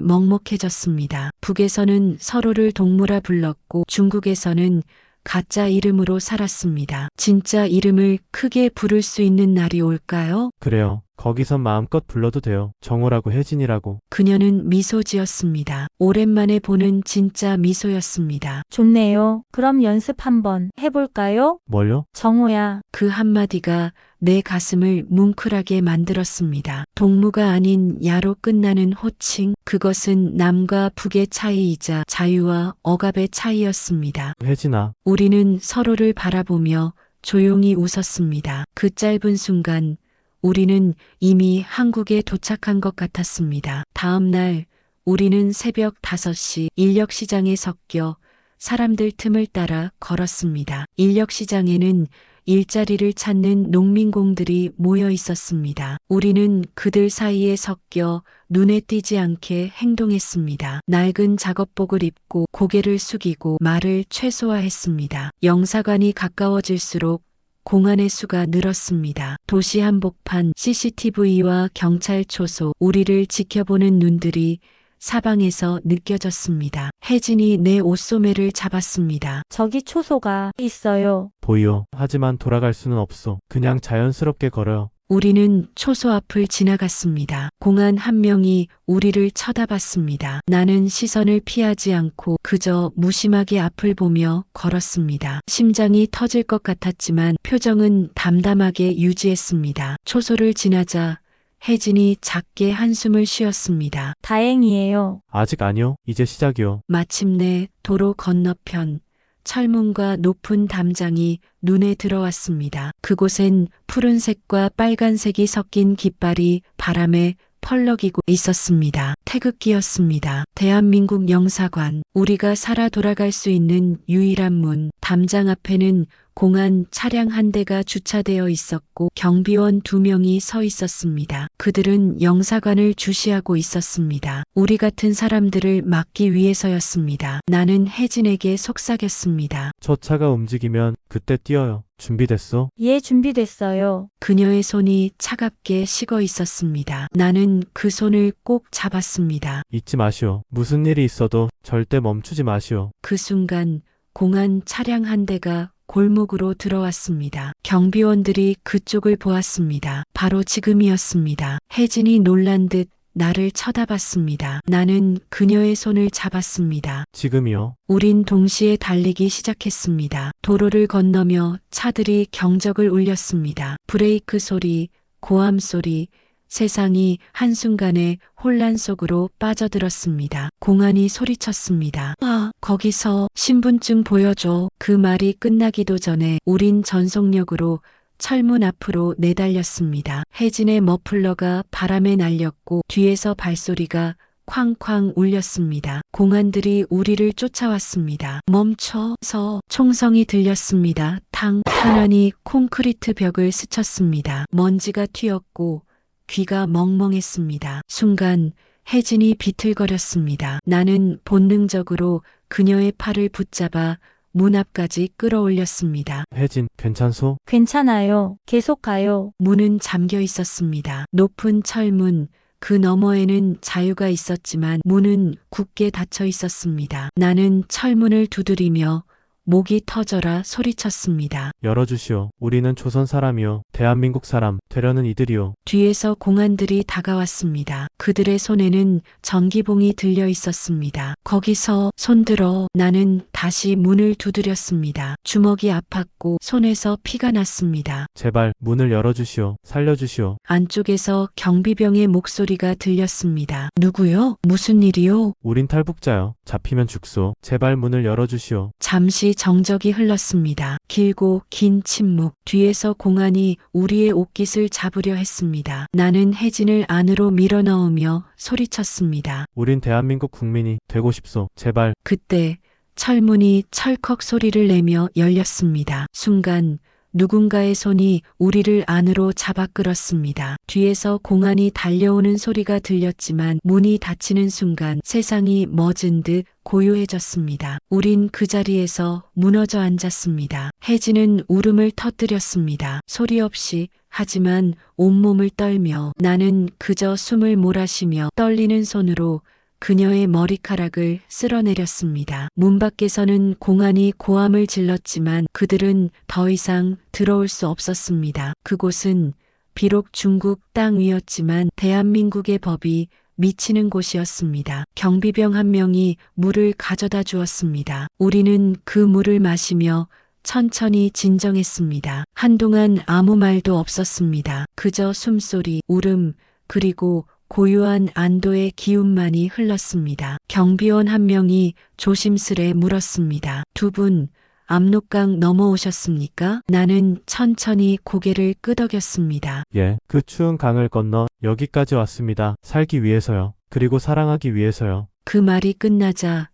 먹먹해졌습니다. 북에서는 서로를 동무라 불렀고 중국에서는 가짜 이름으로 살았습니다. 진짜 이름을 크게 부를 수 있는 날이 올까요? 그래요. 거기선 마음껏 불러도 돼요. 정호라고 혜진이라고. 그녀는 미소 지었습니다. 오랜만에 보는 진짜 미소였습니다. 좋네요. 그럼 연습 한번 해볼까요? 뭘요? 정호야. 그 한마디가 내 가슴을 뭉클하게 만들었습니다. 동무가 아닌 야로 끝나는 호칭, 그것은 남과 북의 차이이자 자유와 억압의 차이였습니다. 혜진아. 우리는 서로를 바라보며 조용히 웃었습니다. 그 짧은 순간 우리는 이미 한국에 도착한 것 같았습니다. 다음 날 우리는 새벽 5시 인력시장에 섞여 사람들 틈을 따라 걸었습니다. 인력시장에는 일자리를 찾는 농민공들이 모여 있었습니다. 우리는 그들 사이에 섞여 눈에 띄지 않게 행동했습니다. 낡은 작업복을 입고 고개를 숙이고 말을 최소화했습니다. 영사관이 가까워질수록 공안의 수가 늘었습니다. 도시 한복판, CCTV와 경찰 초소, 우리를 지켜보는 눈들이 사방에서 느껴졌습니다. 혜진이 내 옷소매를 잡았습니다. 저기 초소가 있어요. 보이요. 하지만 돌아갈 수는 없어. 그냥 자연스럽게 걸어요. 우리는 초소 앞을 지나갔습니다. 공안 한 명이 우리를 쳐다봤습니다. 나는 시선을 피하지 않고 그저 무심하게 앞을 보며 걸었습니다. 심장이 터질 것 같았지만 표정은 담담하게 유지했습니다. 초소를 지나자 혜진이 작게 한숨을 쉬었습니다. 다행이에요. 아직 아니요. 이제 시작이요. 마침내 도로 건너편 철문과 높은 담장이 눈에 들어왔습니다. 그곳엔 푸른색과 빨간색이 섞인 깃발이 바람에 펄럭이고 있었습니다. 태극기였습니다. 대한민국 영사관, 우리가 살아 돌아갈 수 있는 유일한 문. 담장 앞에는 공안 차량 한 대가 주차되어 있었고 경비원 2명이 서 있었습니다. 그들은 영사관을 주시하고 있었습니다. 우리 같은 사람들을 막기 위해서였습니다. 나는 혜진에게 속삭였습니다. 저 차가 움직이면 그때 뛰어요. 준비됐어? 예, 준비됐어요. 그녀의 손이 차갑게 식어 있었습니다. 나는 그 손을 꼭 잡았습니다. 잊지 마시오. 무슨 일이 있어도 절대 멈추지 마시오. 그 순간 공안 차량 한 대가 골목으로 들어왔습니다. 경비원들이 그쪽을 보았습니다. 바로 지금이었습니다. 혜진이 놀란 듯 나를 쳐다봤습니다. 나는 그녀의 손을 잡았습니다. 지금이요. 우린 동시에 달리기 시작했습니다. 도로를 건너며 차들이 경적을 울렸습니다. 브레이크 소리, 고함 소리, 세상이 한순간에 혼란 속으로 빠져들었습니다. 공안이 소리쳤습니다. 아, 거기서 신분증 보여줘. 그 말이 끝나기도 전에 우린 전속력으로 철문 앞으로 내달렸습니다. 혜진의 머플러가 바람에 날렸고 뒤에서 발소리가 쾅쾅 울렸습니다. 공안들이 우리를 쫓아왔습니다. 멈춰서 총성이 들렸습니다. 탕, 탄환이 콘크리트 벽을 스쳤습니다. 먼지가 튀었고 귀가 멍멍했습니다. 순간 혜진이 비틀거렸습니다. 나는 본능적으로 그녀의 팔을 붙잡아 문 앞까지 끌어올렸습니다. 혜진, 괜찮소? 괜찮아요. 계속 가요. 문은 잠겨 있었습니다. 높은 철문, 그 너머에는 자유가 있었지만 문은 굳게 닫혀 있었습니다. 나는 철문을 두드리며 목이 터져라 소리쳤습니다. 열어주시오. 우리는 조선 사람이요. 대한민국 사람 되려는 이들이요. 뒤에서 공안들이 다가왔습니다. 그들의 손에는 전기봉이 들려 있었습니다. 거기서 손들어. 나는 다시 문을 두드렸습니다. 주먹이 아팠고 손에서 피가 났습니다. 제발 문을 열어주시오. 살려주시오. 안쪽에서 경비병의 목소리가 들렸습니다. 누구요? 무슨 일이요? 우린 탈북자요. 잡히면 죽소. 제발 문을 열어주시오. 잠시 정적이 흘렀습니다. 길고 긴 침묵. 뒤에서 공안이 우리의 옷깃을 잡으려 했습니다. 나는 혜진을 안으로 밀어넣으며 소리쳤습니다. 우린 대한민국 국민이 되고 싶소. 제발. 그때 철문이 철컥 소리를 내며 열렸습니다. 순간 누군가의 손이 우리를 안으로 잡아 끌었습니다. 뒤에서 공안이 달려오는 소리가 들렸지만 문이 닫히는 순간 세상이 멎은 듯 고요해졌습니다. 우린 그 자리에서 무너져 앉았습니다. 혜진은 울음을 터뜨렸습니다. 소리 없이, 하지만 온몸을 떨며. 나는 그저 숨을 몰아쉬며 떨리는 손으로 그녀의 머리카락을 쓸어내렸습니다. 문 밖에서는 공안이 고함을 질렀지만 그들은 더 이상 들어올 수 없었습니다. 그곳은 비록 중국 땅 위였지만 대한민국의 법이 미치는 곳이었습니다. 경비병 한 명이 물을 가져다 주었습니다. 우리는 그 물을 마시며 천천히 진정했습니다. 한동안 아무 말도 없었습니다. 그저 숨소리, 울음, 그리고 고요한 안도의 기운만이 흘렀습니다. 경비원 한 명이 조심스레 물었습니다. 두 분 압록강 넘어오셨습니까? 나는 천천히 고개를 끄덕였습니다. 예. 그 추운 강을 건너 여기까지 왔습니다. 살기 위해서요. 그리고 사랑하기 위해서요. 그 말이 끝나자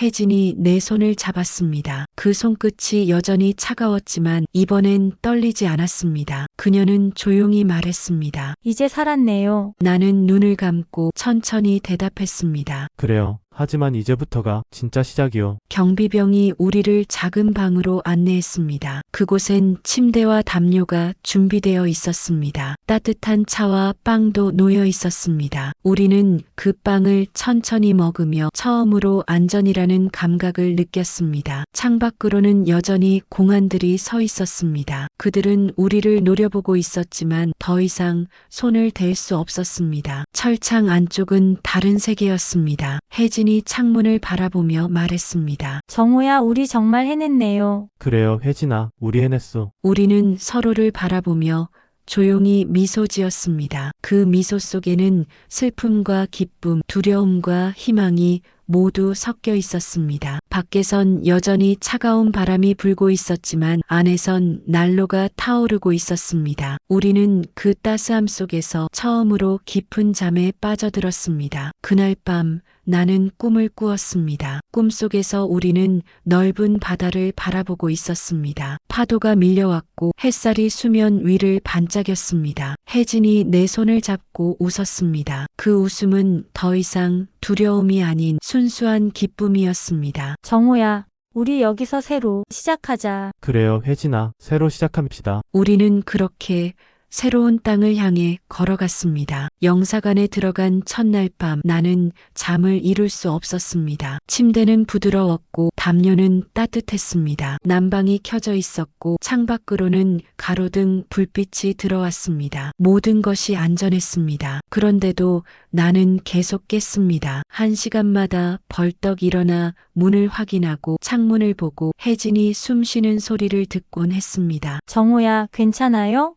혜진이 내 손을 잡았습니다. 그 손끝이 여전히 차가웠지만 이번엔 떨리지 않았습니다. 그녀는 조용히 말했습니다. 이제 살았네요. 나는 눈을 감고 천천히 대답했습니다. 그래요. 하지만 이제부터가 진짜 시작이요. 경비병이 우리를 작은 방으로 안내했습니다. 그곳엔 침대와 담요가 준비되어 있었습니다. 따뜻한 차와 빵도 놓여 있었습니다. 우리는 그 빵을 천천히 먹으며 처음으로 안전이라는 감각을 느꼈습니다. 창밖으로는 여전히 공안들이 서 있었습니다. 그들은 우리를 노려보고 있었지만 더 이상 손을 댈 수 없었습니다. 철창 안쪽은 다른 세계였습니다. 혜진이 창문을 바라보며 말했습니다. 정호야, 우리 정말 해냈네요. 그래요, 혜진아. 우리 해냈소. 우리는 서로를 바라보며 조용히 미소 지었습니다. 그 미소 속에는 슬픔과 기쁨, 두려움과 희망이 모두 섞여 있었습니다. 밖에선 여전히 차가운 바람이 불고 있었지만 안에선 난로가 타오르고 있었습니다. 우리는 그 따스함 속에서 처음으로 깊은 잠에 빠져들었습니다. 그날 밤 나는 꿈을 꾸었습니다. 꿈속에서 우리는 넓은 바다를 바라보고 있었습니다. 파도가 밀려왔고 햇살이 수면 위를 반짝였습니다. 혜진이 내 손을 잡고 웃었습니다. 그 웃음은 더 이상 두려움이 아닌 순수한 기쁨이었습니다. 정호야, 우리 여기서 새로 시작하자. 그래요, 혜진아. 새로 시작합시다. 우리는 그렇게 새로운 땅을 향해 걸어갔습니다. 영사관에 들어간 첫날 밤 나는 잠을 이룰 수 없었습니다. 침대는 부드러웠고 담요는 따뜻했습니다. 난방이 켜져 있었고 창밖으로는 가로등 불빛이 들어왔습니다. 모든 것이 안전했습니다. 그런데도 나는 계속 깼습니다. 1시간마다 벌떡 일어나 문을 확인하고 창문을 보고 혜진이 숨 쉬는 소리를 듣곤 했습니다. 정호야, 괜찮아요?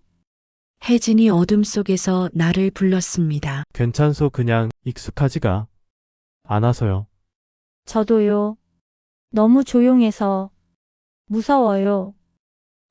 혜진이 어둠 속에서 나를 불렀습니다. 괜찮소. 그냥 익숙하지가 않아서요. 저도요. 너무 조용해서 무서워요.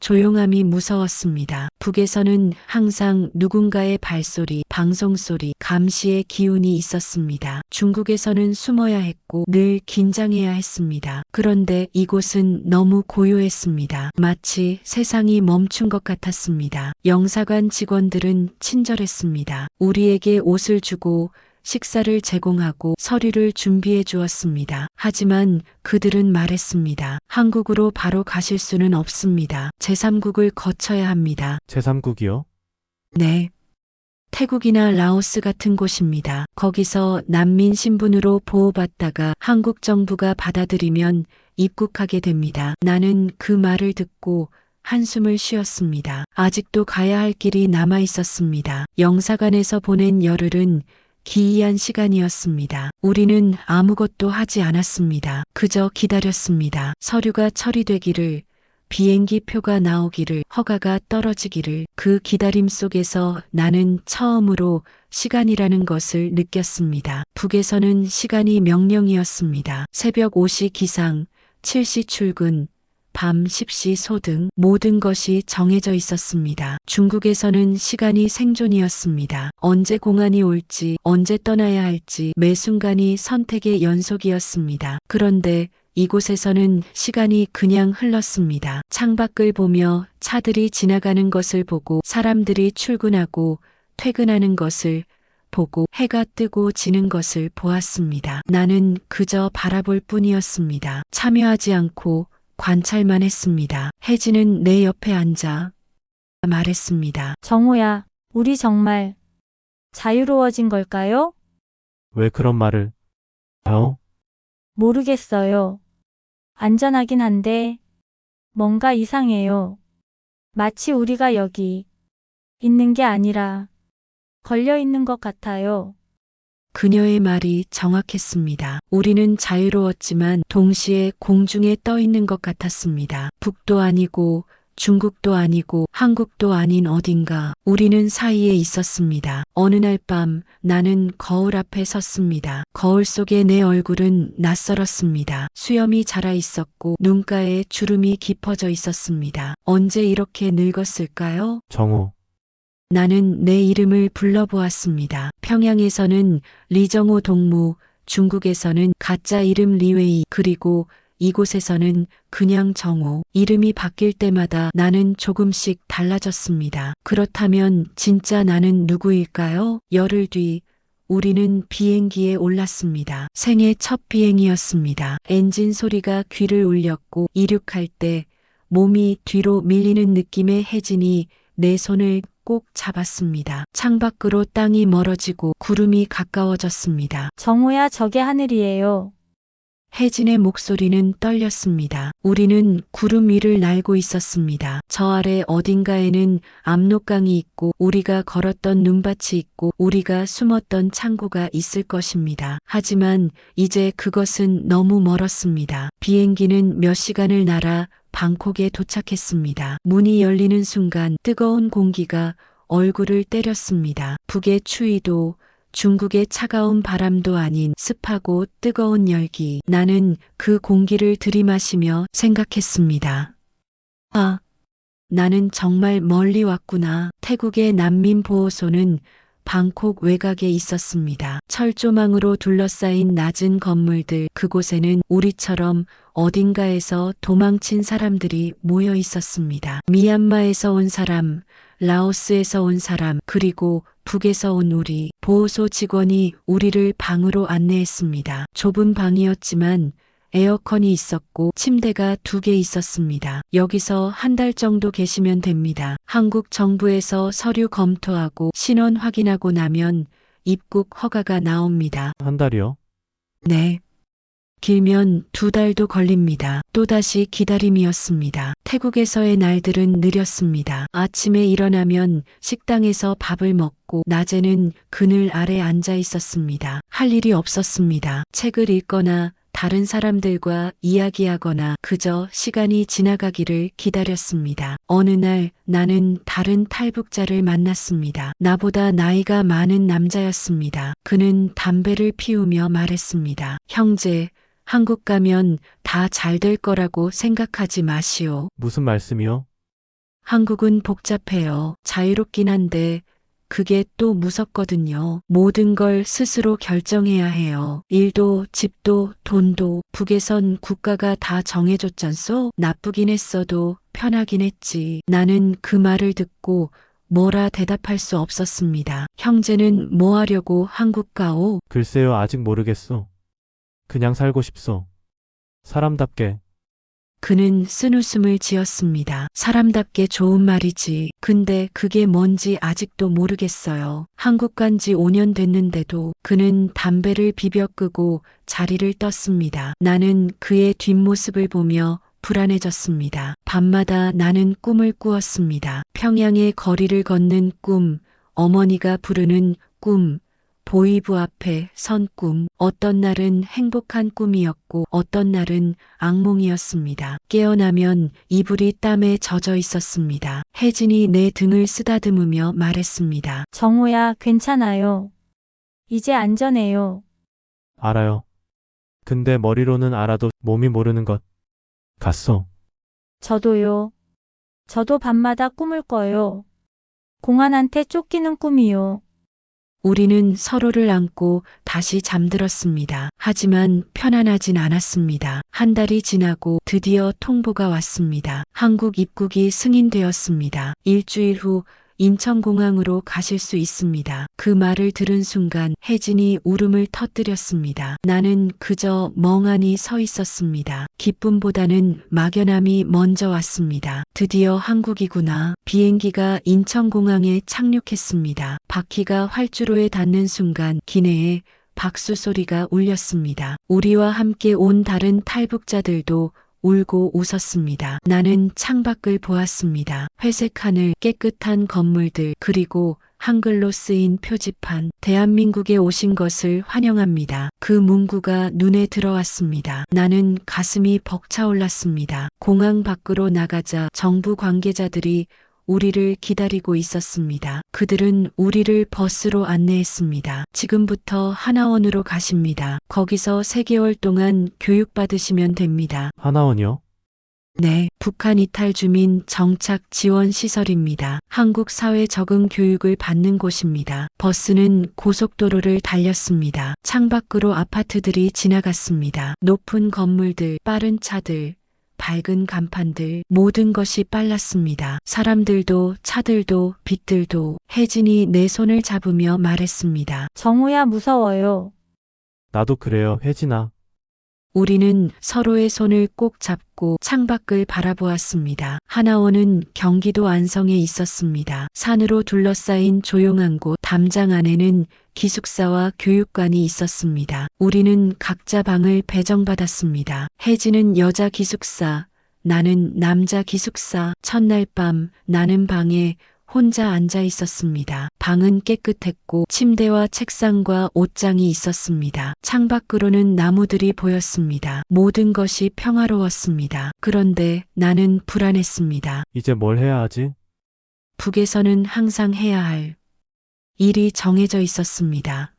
조용함이 무서웠습니다. 북에서는 항상 누군가의 발소리, 방송소리, 감시의 기운이 있었습니다. 중국에서는 숨어야 했고 늘 긴장해야 했습니다. 그런데 이곳은 너무 고요했습니다. 마치 세상이 멈춘 것 같았습니다. 영사관 직원들은 친절했습니다. 우리에게 옷을 주고 식사를 제공하고 서류를 준비해 주었습니다. 하지만 그들은 말했습니다. 한국으로 바로 가실 수는 없습니다. 제3국을 거쳐야 합니다. 제3국이요? 네. 태국이나 라오스 같은 곳입니다. 거기서 난민 신분으로 보호받다가 한국 정부가 받아들이면 입국하게 됩니다. 나는 그 말을 듣고 한숨을 쉬었습니다. 아직도 가야 할 길이 남아 있었습니다. 영사관에서 보낸 열흘은 기이한 시간이었습니다. 우리는 아무것도 하지 않았습니다. 그저 기다렸습니다. 서류가 처리되기를, 비행기 표가 나오기를, 허가가 떨어지기를. 그 기다림 속에서 나는 처음으로 시간이라는 것을 느꼈습니다. 북에서는 시간이 명령이었습니다. 새벽 5시 기상, 7시 출근, 밤 10시 소등, 모든 것이 정해져 있었습니다. 중국에서는 시간이 생존이었습니다. 언제 공안이 올지, 언제 떠나야 할지 매 순간이 선택의 연속이었습니다. 그런데 이곳에서는 시간이 그냥 흘렀습니다. 창밖을 보며 차들이 지나가는 것을 보고 사람들이 출근하고 퇴근하는 것을 보고 해가 뜨고 지는 것을 보았습니다. 나는 그저 바라볼 뿐이었습니다. 참여하지 않고 관찰만 했습니다. 혜진은 내 옆에 앉아 말했습니다. 정호야, 우리 정말 자유로워진 걸까요? 왜 그런 말을? 모르겠어요. 안전하긴 한데 뭔가 이상해요. 마치 우리가 여기 있는 게 아니라 걸려 있는 것 같아요. 그녀의 말이 정확했습니다. 우리는 자유로웠지만 동시에 공중에 떠 있는 것 같았습니다. 북도 아니고 중국도 아니고 한국도 아닌 어딘가 우리는 사이에 있었습니다. 어느 날 밤 나는 거울 앞에 섰습니다. 거울 속에 내 얼굴은 낯설었습니다. 수염이 자라 있었고 눈가에 주름이 깊어져 있었습니다. 언제 이렇게 늙었을까요? 정호. 나는 내 이름을 불러보았습니다. 평양에서는 리정호 동무, 중국에서는 가짜 이름 리웨이, 그리고 이곳에서는 그냥 정호. 이름이 바뀔 때마다 나는 조금씩 달라졌습니다. 그렇다면 진짜 나는 누구일까요? 열흘 뒤 우리는 비행기에 올랐습니다. 생애 첫 비행이었습니다. 엔진 소리가 귀를 울렸고 이륙할 때 몸이 뒤로 밀리는 느낌의 혜진이 내 손을 꼭 잡았습니다. 창밖으로 땅이 멀어지고 구름이 가까워졌습니다. 정호야, 저게 하늘이에요. 혜진의 목소리는 떨렸습니다. 우리는 구름 위를 날고 있었습니다. 저 아래 어딘가에는 압록강이 있고 우리가 걸었던 눈밭이 있고 우리가 숨었던 창고가 있을 것입니다. 하지만 이제 그것은 너무 멀었습니다. 비행기는 몇 시간을 날아 방콕에 도착했습니다. 문이 열리는 순간 뜨거운 공기가 얼굴을 때렸습니다. 북의 추위도 중국의 차가운 바람도 아닌 습하고 뜨거운 열기. 나는 그 공기를 들이마시며 생각했습니다. 아, 나는 정말 멀리 왔구나. 태국의 난민보호소는 방콕 외곽에 있었습니다. 철조망으로 둘러싸인 낮은 건물들, 그곳에는 우리처럼 어딘가에서 도망친 사람들이 모여 있었습니다. 미얀마에서 온 사람, 라오스에서 온 사람, 그리고 북에서 온 우리. 보호소 직원이 우리를 방으로 안내했습니다. 좁은 방이었지만 에어컨이 있었고 침대가 2개 있었습니다. 여기서 한 달 정도 계시면 됩니다. 한국 정부에서 서류 검토하고 신원 확인하고 나면 입국 허가가 나옵니다. 한 달이요? 네. 길면 2달도 걸립니다. 또다시 기다림이었습니다. 태국에서의 날들은 느렸습니다. 아침에 일어나면 식당에서 밥을 먹고 낮에는 그늘 아래 앉아 있었습니다. 할 일이 없었습니다. 책을 읽거나 다른 사람들과 이야기하거나 그저 시간이 지나가기를 기다렸습니다. 어느 날 나는 다른 탈북자를 만났습니다. 나보다 나이가 많은 남자였습니다. 그는 담배를 피우며 말했습니다. 형제, 한국 가면 다 잘 될 거라고 생각하지 마시오. 무슨 말씀이요? 한국은 복잡해요. 자유롭긴 한데 그게 또 무섭거든요. 모든 걸 스스로 결정해야 해요. 일도 집도 돈도. 북에선 국가가 다 정해줬잖소. 나쁘긴 했어도 편하긴 했지. 나는 그 말을 듣고 뭐라 대답할 수 없었습니다. 형제는 뭐 하려고 한국 가오? 글쎄요, 아직 모르겠소. 그냥 살고 싶소. 사람답게. 그는 쓴웃음을 지었습니다. 사람답게 좋은 말이지. 근데 그게 뭔지 아직도 모르겠어요. 한국 간 지 5년 됐는데도. 그는 담배를 비벼 끄고 자리를 떴습니다. 나는 그의 뒷모습을 보며 불안해졌습니다. 밤마다 나는 꿈을 꾸었습니다. 평양의 거리를 걷는 꿈, 어머니가 부르는 꿈, 보이부 앞에 선 꿈. 어떤 날은 행복한 꿈이었고 어떤 날은 악몽이었습니다. 깨어나면 이불이 땀에 젖어 있었습니다. 혜진이 내 등을 쓰다듬으며 말했습니다. 정호야, 괜찮아요. 이제 안전해요. 알아요. 근데 머리로는 알아도 몸이 모르는 것 같소. 저도요. 저도 밤마다 꿈을 꿔요. 공안한테 쫓기는 꿈이요. 우리는 서로를 안고 다시 잠들었습니다. 하지만 편안하진 않았습니다. 한 달이 지나고 드디어 통보가 왔습니다. 한국 입국이 승인되었습니다. 일주일 후 인천공항으로 가실 수 있습니다. 그 말을 들은 순간 혜진이 울음을 터뜨렸습니다. 나는 그저 멍하니 서 있었습니다. 기쁨보다는 막연함이 먼저 왔습니다. 드디어 한국이구나. 비행기가 인천공항에 착륙했습니다. 바퀴가 활주로에 닿는 순간 기내에 박수 소리가 울렸습니다. 우리와 함께 온 다른 탈북자들도 울고 웃었습니다. 나는 창밖을 보았습니다. 회색 하늘, 깨끗한 건물들, 그리고 한글로 쓰인 표지판. 대한민국에 오신 것을 환영합니다. 그 문구가 눈에 들어왔습니다. 나는 가슴이 벅차올랐습니다. 공항 밖으로 나가자 정부 관계자들이 우리를 기다리고 있었습니다. 그들은 우리를 버스로 안내했습니다. 지금부터 하나원으로 가십니다. 거기서 3개월 동안 교육받으시면 됩니다. 하나원이요? 네, 북한 이탈 주민 정착 지원 시설입니다. 한국 사회 적응 교육을 받는 곳입니다. 버스는 고속도로를 달렸습니다. 창밖으로 아파트들이 지나갔습니다. 높은 건물들, 빠른 차들, 밝은 간판들, 모든 것이 빨랐습니다. 사람들도 차들도 빛들도. 혜진이 내 손을 잡으며 말했습니다. 정호야, 무서워요. 나도 그래요, 혜진아. 우리는 서로의 손을 꼭 잡고 창밖을 바라보았습니다. 하나원은 경기도 안성에 있었습니다. 산으로 둘러싸인 조용한 곳 담장 안에는 기숙사와 교육관이 있었습니다. 우리는 각자 방을 배정받았습니다. 혜진은 여자 기숙사, 나는 남자 기숙사. 첫날 밤 나는 방에 혼자 앉아 있었습니다. 방은 깨끗했고 침대와 책상과 옷장이 있었습니다. 창밖으로는 나무들이 보였습니다. 모든 것이 평화로웠습니다. 그런데 나는 불안했습니다. 이제 뭘 해야 하지? 북에서는 항상 해야 할 일이 정해져 있었습니다.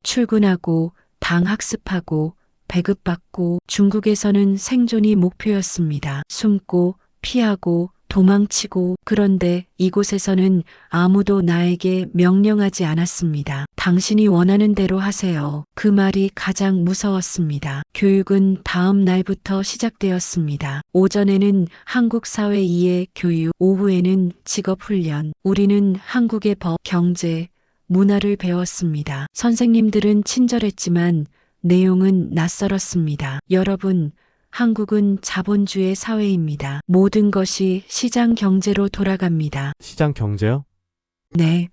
출근하고 당 학습하고 배급받고 중국에서는 생존이 목표였습니다. 숨고 피하고 도망치고 그런데 이곳에서는 아무도 나에게 명령하지 않았습니다. 당신이 원하는 대로 하세요. 그 말이 가장 무서웠습니다. 교육은 다음 날부터 시작되었습니다. 오전에는 한국 사회 이해 교육, 오후에는 직업 훈련. 우리는 한국의 법, 경제, 문화를 배웠습니다. 선생님들은 친절했지만 내용은 낯설었습니다. 여러분, 한국은 자본주의 사회입니다. 모든 것이 시장 경제로 돌아갑니다. 시장 경제요? 네.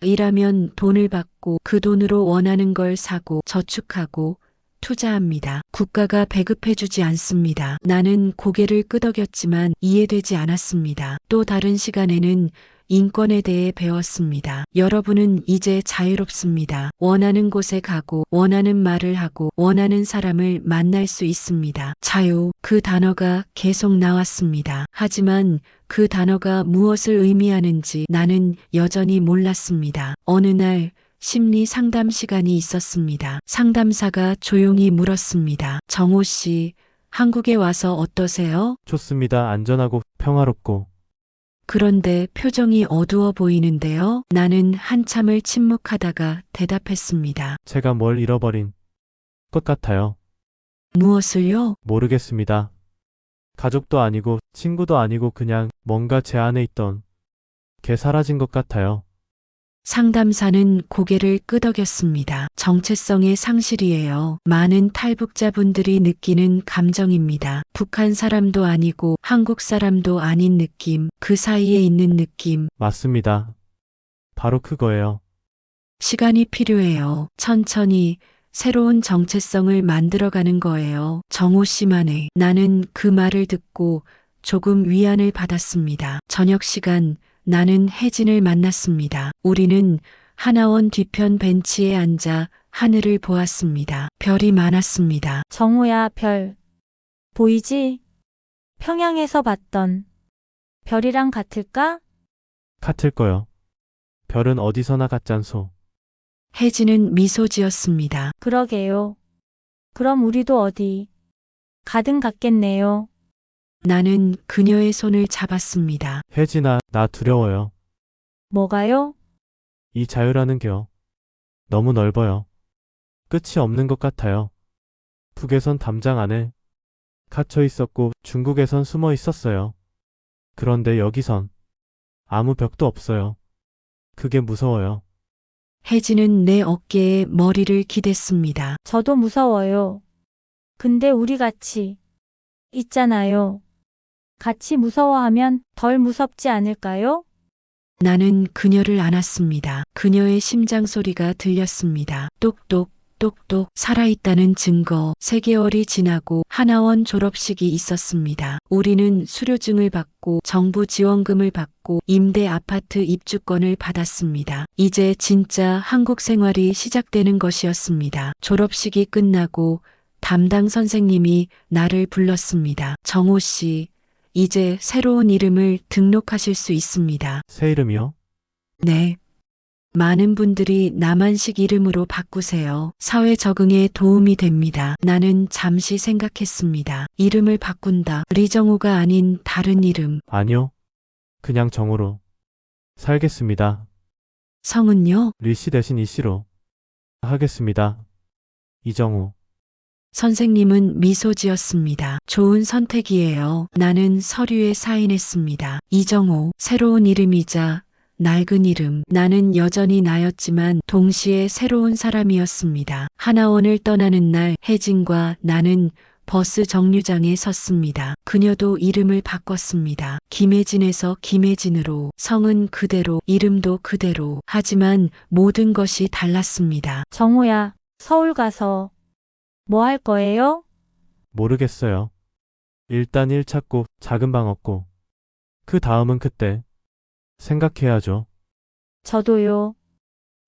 일하면 돈을 받고 그 돈으로 원하는 걸 사고 저축하고 투자합니다. 국가가 배급해주지 않습니다. 나는 고개를 끄덕였지만 이해되지 않았습니다. 또 다른 시간에는 인권에 대해 배웠습니다. 여러분은 이제 자유롭습니다. 원하는 곳에 가고 원하는 말을 하고 원하는 사람을 만날 수 있습니다. 자유, 그 단어가 계속 나왔습니다. 하지만 그 단어가 무엇을 의미하는지 나는 여전히 몰랐습니다. 어느 날 심리 상담 시간이 있었습니다. 상담사가 조용히 물었습니다. 정호 씨, 한국에 와서 어떠세요? 좋습니다. 안전하고 평화롭고. 그런데 표정이 어두워 보이는데요. 나는 한참을 침묵하다가 대답했습니다. 제가 뭘 잃어버린 것 같아요. 무엇을요? 모르겠습니다. 가족도 아니고 친구도 아니고 그냥 뭔가 제 안에 있던 게 사라진 것 같아요. 상담사는 고개를 끄덕였습니다. 정체성의 상실이에요. 많은 탈북자분들이 느끼는 감정입니다. 북한 사람도 아니고 한국 사람도 아닌 느낌, 그 사이에 있는 느낌. 맞습니다. 바로 그거예요. 시간이 필요해요. 천천히 새로운 정체성을 만들어가는 거예요. 정호 씨만의. 나는 그 말을 듣고 조금 위안을 받았습니다. 저녁 시간 나는 혜진을 만났습니다. 우리는 하나원 뒤편 벤치에 앉아 하늘을 보았습니다. 별이 많았습니다. 정호야, 별. 보이지? 평양에서 봤던 별이랑 같을까? 같을 거요. 별은 어디서나 같잖소. 혜진은 미소 지었습니다. 그러게요. 그럼 우리도 어디 가든 같겠네요. 나는 그녀의 손을 잡았습니다. 혜진아, 나 두려워요. 뭐가요? 이 자유라는 게요. 너무 넓어요. 끝이 없는 것 같아요. 북에선 담장 안에 갇혀 있었고 중국에선 숨어 있었어요. 그런데 여기선 아무 벽도 없어요. 그게 무서워요. 혜진은 내 어깨에 머리를 기댔습니다. 저도 무서워요. 근데 우리 같이 있잖아요. 같이 무서워하면 덜 무섭지 않을까요? 나는 그녀를 안았습니다. 그녀의 심장 소리가 들렸습니다. 똑똑, 똑똑, 살아있다는 증거. 3개월이 지나고 하나원 졸업식이 있었습니다. 우리는 수료증을 받고 정부 지원금을 받고 임대 아파트 입주권을 받았습니다. 이제 진짜 한국 생활이 시작되는 것이었습니다. 졸업식이 끝나고 담당 선생님이 나를 불렀습니다. 정호 씨, 이제 새로운 이름을 등록하실 수 있습니다. 새 이름이요? 네. 많은 분들이 남한식 이름으로 바꾸세요. 사회 적응에 도움이 됩니다. 나는 잠시 생각했습니다. 이름을 바꾼다. 리정호가 아닌 다른 이름. 아니요. 그냥 정으로 살겠습니다. 성은요? 리씨 대신 이씨로 하겠습니다. 이정우. 선생님은 미소 지었습니다. 좋은 선택이에요. 나는 서류에 사인했습니다. 이정호, 새로운 이름이자 낡은 이름. 나는 여전히 나였지만 동시에 새로운 사람이었습니다. 하나원을 떠나는 날 혜진과 나는 버스 정류장에 섰습니다. 그녀도 이름을 바꿨습니다. 김혜진에서 김혜진으로, 성은 그대로, 이름도 그대로. 하지만 모든 것이 달랐습니다. 정호야, 서울 가서 뭐 할 거예요? 모르겠어요. 일단 일 찾고 작은 방 얻고 그 다음은 그때 생각해야죠. 저도요.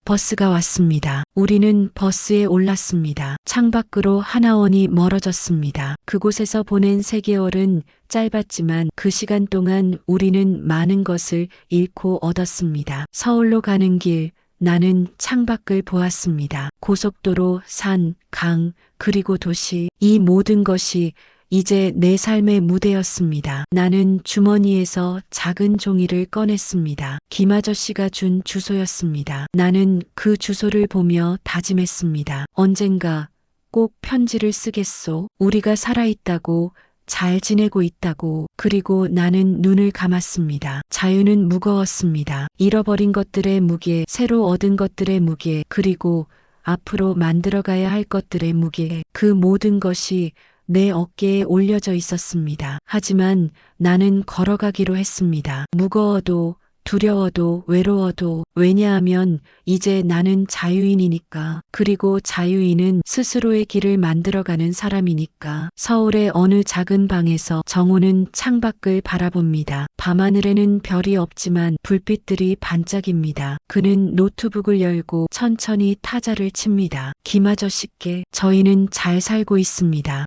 버스가 왔습니다. 우리는 버스에 올랐습니다. 창밖으로 하나원이 멀어졌습니다. 그곳에서 보낸 3개월은 짧았지만 그 시간 동안 우리는 많은 것을 잃고 얻었습니다. 서울로 가는 길, 나는 창밖을 보았습니다. 고속도로, 산, 강, 그리고 도시, 이 모든 것이 이제 내 삶의 무대였습니다. 나는 주머니에서 작은 종이를 꺼냈습니다. 김 아저씨가 준 주소였습니다. 나는 그 주소를 보며 다짐했습니다. 언젠가 꼭 편지를 쓰겠소. 우리가 살아있다고, 잘 지내고 있다고. 그리고 나는 눈을 감았습니다. 자유는 무거웠습니다. 잃어버린 것들의 무게, 새로 얻은 것들의 무게, 그리고 앞으로 만들어가야 할 것들의 무게. 그 모든 것이 내 어깨에 올려져 있었습니다. 하지만 나는 걸어가기로 했습니다. 무거워도, 두려워도, 외로워도. 왜냐하면 이제 나는 자유인이니까. 그리고 자유인은 스스로의 길을 만들어가는 사람이니까. 서울의 어느 작은 방에서 정호는 창밖을 바라봅니다. 밤하늘에는 별이 없지만 불빛들이 반짝입니다. 그는 노트북을 열고 천천히 타자를 칩니다. 김 아저씨께 저희는 잘 살고 있습니다.